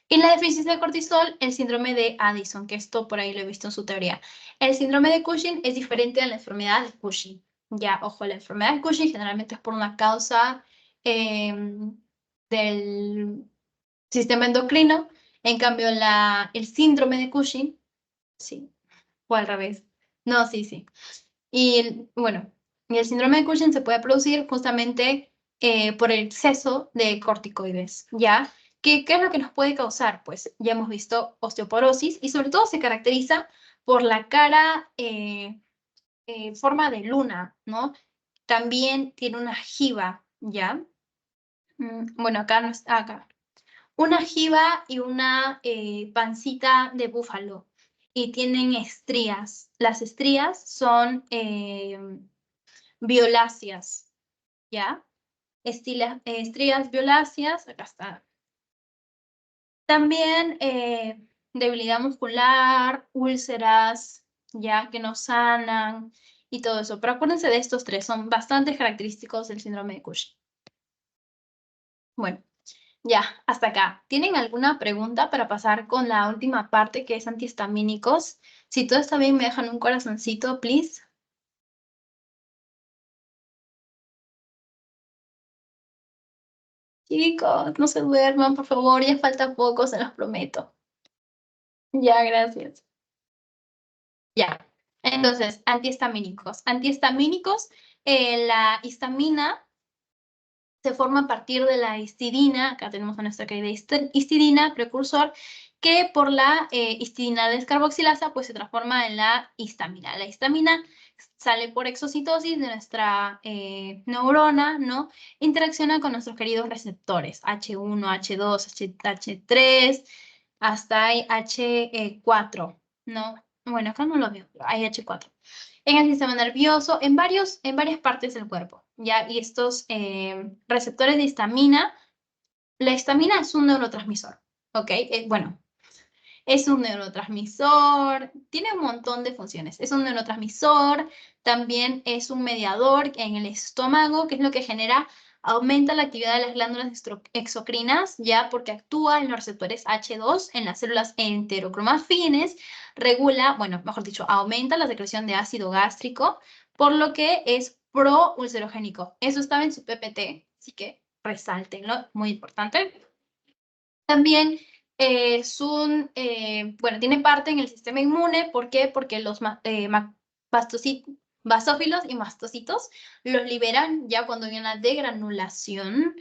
Speaker 1: Y la deficiencia de cortisol, el síndrome de Addison, que esto por ahí lo he visto en su teoría. El síndrome de Cushing es diferente a la enfermedad de Cushing. Ya, ojo, la enfermedad de Cushing generalmente es por una causa del sistema endocrino. En cambio, el síndrome de Cushing, sí, o al revés. No, sí, sí. Y bueno, y el síndrome de Cushing se puede producir justamente por el exceso de corticoides, ¿ya? ¿Qué es lo que nos puede causar? Pues ya hemos visto osteoporosis y sobre todo se caracteriza por la cara forma de luna, ¿no? También tiene una jiba, ¿ya? Bueno, acá no está, acá. Una jiba y una pancita de búfalo. Y tienen estrías. Las estrías son violáceas, ¿ya? Estrías violáceas, acá está. También debilidad muscular, úlceras, ya que no sanan y todo eso. Pero acuérdense de estos tres, son bastante característicos del síndrome de Cushing. Bueno, ya, hasta acá. ¿Tienen alguna pregunta para pasar con la última parte que es antihistamínicos? Si todo está bien, me dejan un corazoncito, please. Chicos, no se duerman, por favor, ya falta poco, se los prometo. Ya, gracias. Ya. Entonces, antihistamínicos. Antihistamínicos, la histamina se forma a partir de la histidina. Acá tenemos a nuestra querida histidina, precursor, que por la histidina descarboxilasa pues se transforma en la histamina. La histamina sale por exocitosis de nuestra neurona, ¿no? Interacciona con nuestros queridos receptores, H1, H2, H3, hasta hay H4, ¿no? Bueno, acá no lo veo, pero hay H4. En el sistema nervioso, en varias partes del cuerpo, ¿ya? Y estos receptores de histamina, la histamina es un neurotransmisor, ¿ok? Bueno, es un neurotransmisor, tiene un montón de funciones. Es un neurotransmisor, también es un mediador en el estómago, que es lo que genera, aumenta la actividad de las glándulas exocrinas, ya porque actúa en los receptores H2 en las células enterocromafines, regula, bueno, mejor dicho, aumenta la secreción de ácido gástrico, por lo que es proulcerogénico. Eso estaba en su PPT, así que resáltenlo, muy importante. También bueno, tiene parte en el sistema inmune. ¿Por qué? Porque los basófilos y mastocitos los liberan ya cuando hay una degranulación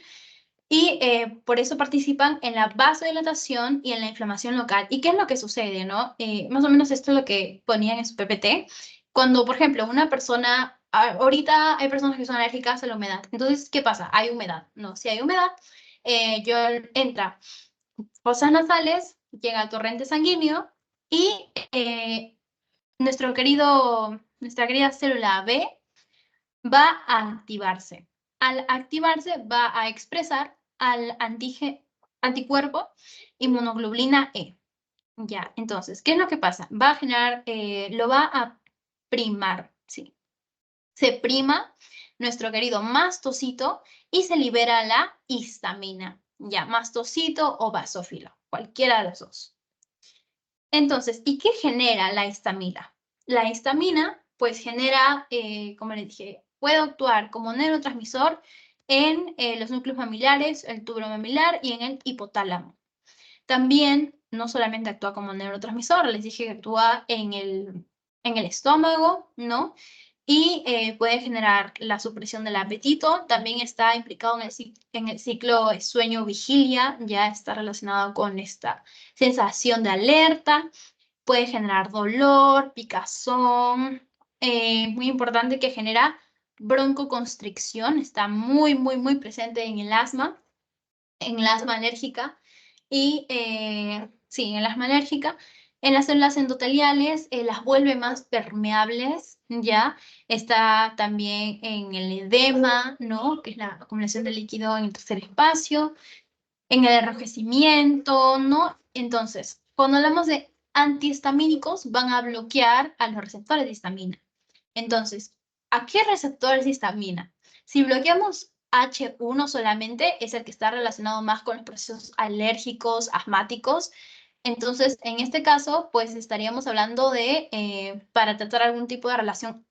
Speaker 1: y por eso participan en la vasodilatación y en la inflamación local. ¿Y qué es lo que sucede, no? Más o menos esto es lo que ponían en su PPT. Cuando, por ejemplo, una persona, ahorita hay personas que son alérgicas a la humedad. Entonces, ¿qué pasa? Hay humedad, ¿no? Si hay humedad, entra fosas nasales, llega al torrente sanguíneo y nuestra querida célula B va a activarse. Al activarse va a expresar al anticuerpo inmunoglobulina E. Ya, entonces, ¿qué es lo que pasa? Va a generar, lo va a primar, ¿sí? Se prima nuestro querido mastocito y se libera la histamina. Ya, mastocito o basófilo, cualquiera de los dos. Entonces, ¿y qué genera la histamina? La histamina, pues genera, como les dije, puede actuar como neurotransmisor en los núcleos mamilares, el túbulo mamilar y en el hipotálamo. También, no solamente actúa como neurotransmisor, les dije que actúa en el estómago, ¿no? Y puede generar la supresión del apetito. También está implicado en el ciclo sueño-vigilia, ya está relacionado con esta sensación de alerta. Puede generar dolor, picazón. Muy importante que genera broncoconstricción. Está muy, muy, muy presente en el asma alérgica. Y sí, en el asma alérgica, en las células endoteliales las vuelve más permeables, ¿ya? Está también en el edema, ¿no? Que es la acumulación de líquido en el tercer espacio, en el enrojecimiento, ¿no? Entonces, cuando hablamos de antihistamínicos, van a bloquear a los receptores de histamina. Entonces, ¿a qué receptores de histamina? Si bloqueamos H1 solamente, es el que está relacionado más con los procesos alérgicos, asmáticos. Entonces, en este caso, pues estaríamos hablando de, para tratar algún tipo de reacción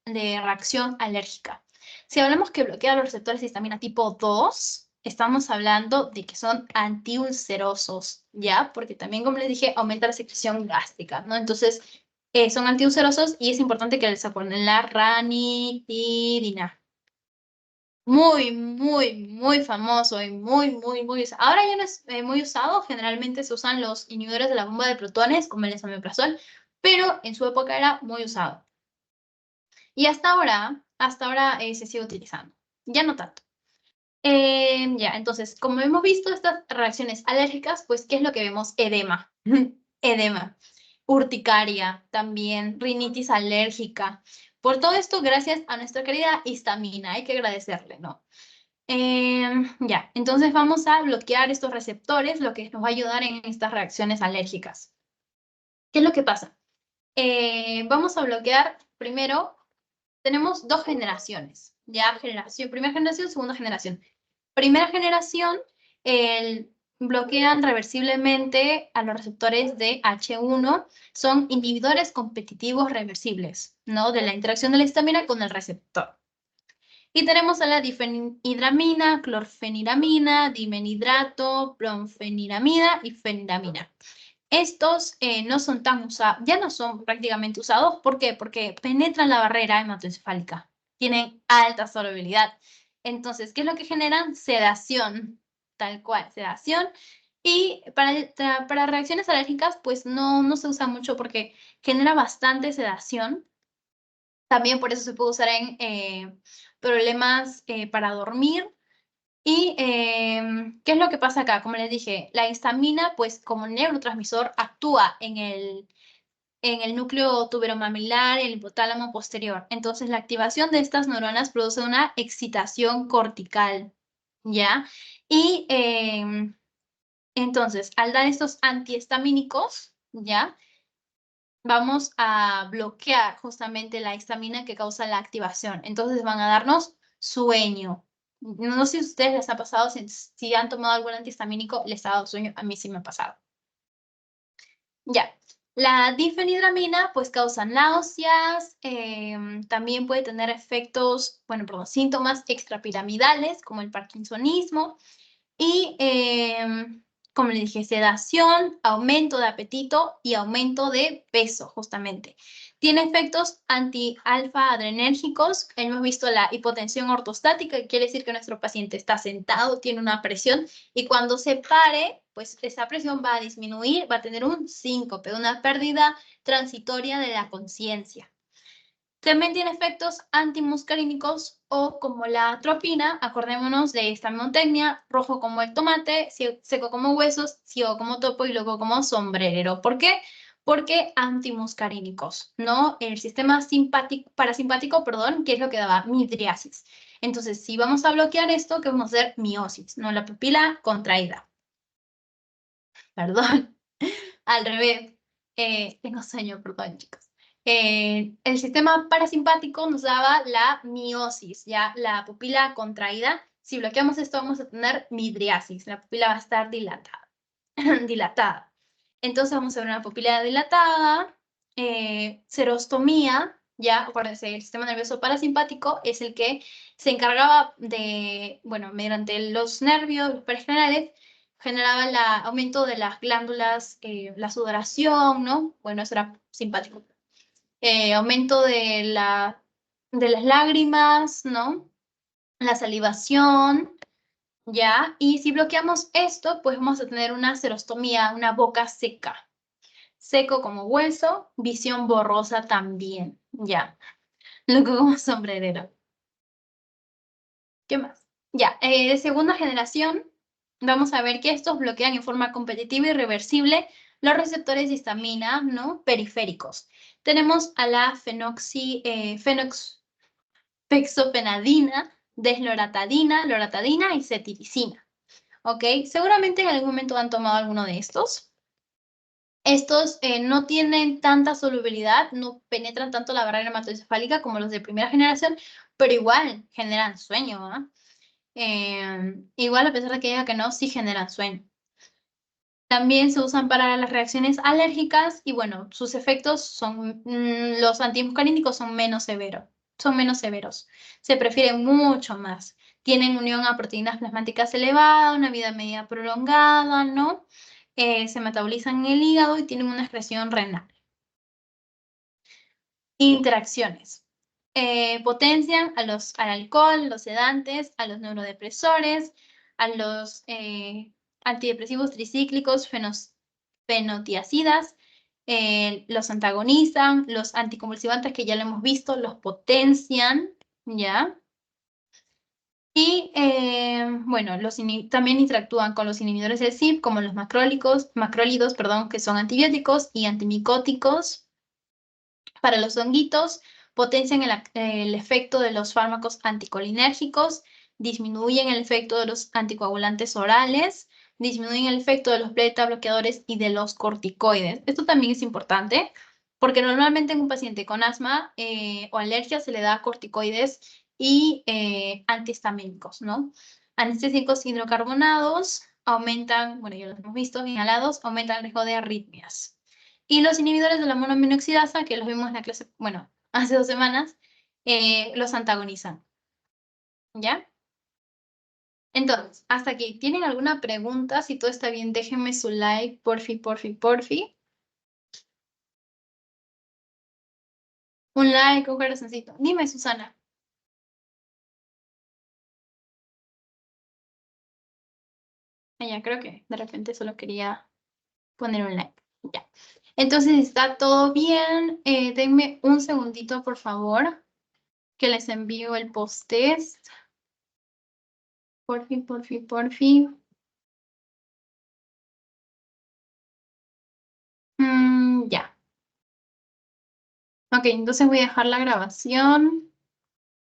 Speaker 1: alérgica. Si hablamos que bloquea los receptores de histamina tipo 2, estamos hablando de que son antiulcerosos, ¿ya? Porque también, como les dije, aumenta la secreción gástrica, ¿no? Entonces, son antiulcerosos y es importante que les acuerden la ranitidina. Muy, muy, muy famoso y muy, muy, muy usado. Ahora ya no es muy usado, generalmente se usan los inhibidores de la bomba de protones, como el esomeprazol, pero en su época era muy usado. Y hasta ahora se sigue utilizando, ya no tanto. Ya, entonces, como hemos visto estas reacciones alérgicas, pues, ¿qué es lo que vemos? Edema. Edema. Urticaria, también rinitis alérgica. Por todo esto, gracias a nuestra querida histamina, hay que agradecerle, ¿no? Ya, entonces vamos a bloquear estos receptores, lo que nos va a ayudar en estas reacciones alérgicas. ¿Qué es lo que pasa? Vamos a bloquear, primero, tenemos dos generaciones, ya, primera generación, segunda generación. Primera generación, bloquean reversiblemente a los receptores de H1, son inhibidores competitivos reversibles, ¿no? De la interacción de la histamina con el receptor. Y tenemos a la difenhidramina, clorfeniramina, dimenidrato, bromfeniramida y feniramina. Estos no son tan usados, ya no son prácticamente usados. ¿Por qué? Porque penetran la barrera hematoencefálica. Tienen alta solubilidad. Entonces, ¿qué es lo que generan? Sedación, tal cual, sedación. Y para reacciones alérgicas, pues no se usa mucho porque genera bastante sedación. También por eso se puede usar en problemas para dormir. Y, ¿qué es lo que pasa acá? Como les dije, la histamina, pues como neurotransmisor, actúa en el núcleo tuberomamilar, el hipotálamo posterior. Entonces, la activación de estas neuronas produce una excitación cortical, ¿ya? Y entonces, al dar estos antihistamínicos, ¿ya? Vamos a bloquear justamente la histamina que causa la activación. Entonces, van a darnos sueño. No sé si a ustedes les ha pasado, si han tomado algún antihistamínico, les ha dado sueño. A mí sí me ha pasado. Ya. La difenhidramina, pues, causa náuseas, también puede tener efectos, bueno, perdón, síntomas extrapiramidales, como el parkinsonismo, y, como les dije, sedación, aumento de apetito y aumento de peso, justamente. Tiene efectos anti-alfa adrenérgicos. Hemos visto la hipotensión ortostática, que quiere decir que nuestro paciente está sentado, tiene una presión, y cuando se pare, pues esa presión va a disminuir, va a tener un síncope, una pérdida transitoria de la conciencia. También tiene efectos antimuscarínicos o como la atropina, acordémonos de esta mnemotecnia, rojo como el tomate, seco como huesos, ciego como topo y loco como sombrerero. ¿Por qué? Porque antimuscarínicos, ¿no? El sistema parasimpático, perdón, que es lo que daba midriasis. Entonces, si vamos a bloquear esto, ¿qué vamos a hacer? Miosis, ¿no? La pupila contraída. Perdón, al revés. Tengo sueño, perdón, chicos. El sistema parasimpático nos daba la miosis, ya la pupila contraída. Si bloqueamos esto, vamos a tener midriasis. La pupila va a estar dilatada. dilatada. Entonces vamos a ver una pupila dilatada, xerostomía, ya, acuérdense, el sistema nervioso parasimpático es el que se encargaba de, bueno, mediante los nervios perigenerales, generaba el aumento de las glándulas, la sudoración, ¿no? Bueno, eso era simpático. Aumento de las lágrimas, ¿no? La salivación, ¿ya? Y si bloqueamos esto, pues vamos a tener una xerostomía, una boca seca. Seco como hueso, visión borrosa también, ¿ya? Loco como sombrerero. ¿Qué más? Ya, de segunda generación, vamos a ver que estos bloquean en forma competitiva y reversible los receptores de histamina, ¿no? Periféricos. Tenemos a la fexofenadina, desloratadina, loratadina y cetiricina. ¿Ok? Seguramente en algún momento han tomado alguno de estos. Estos no tienen tanta solubilidad, no penetran tanto la barrera hematoencefálica como los de primera generación, pero igual generan sueño, ¿ah? Igual, a pesar de que diga que no, sí generan sueño. También se usan para las reacciones alérgicas y, bueno, sus efectos son, los antimuscarínicos son menos severos. Se prefieren mucho más. Tienen unión a proteínas plasmáticas elevadas, una vida media prolongada, ¿no? Se metabolizan en el hígado y tienen una excreción renal. Interacciones. Potencian al alcohol, los sedantes, a los neurodepresores, a los antidepresivos tricíclicos, fenotiacidas, los antagonizan, los anticonvulsivantes que ya lo hemos visto, los potencian, ¿ya? Y, bueno, también interactúan con los inhibidores del CYP, como los macrólidos, perdón, que son antibióticos y antimicóticos. Para los honguitos, potencian el efecto de los fármacos anticolinérgicos, disminuyen el efecto de los anticoagulantes orales, disminuyen el efecto de los beta bloqueadores y de los corticoides. Esto también es importante porque normalmente en un paciente con asma o alergia se le da corticoides y antihistamínicos, ¿no? Anestésicos hidrocarbonados aumentan, bueno, ya lo hemos visto, inhalados, aumentan el riesgo de arritmias. Y los inhibidores de la monoaminoxidasa, que los vimos en la clase, bueno, hace 2 semanas, los antagonizan. ¿Ya? Entonces, hasta aquí. ¿Tienen alguna pregunta? Si todo está bien, déjenme su like, porfi. Un like, un corazoncito. Dime, Susana. Ya, creo que de repente solo quería poner un like. Ya. Entonces, ¿está todo bien? Denme un segundito, por favor, que les envío el post-test. Porfi, porfi, porfi. Ya. Ok, entonces voy a dejar la grabación.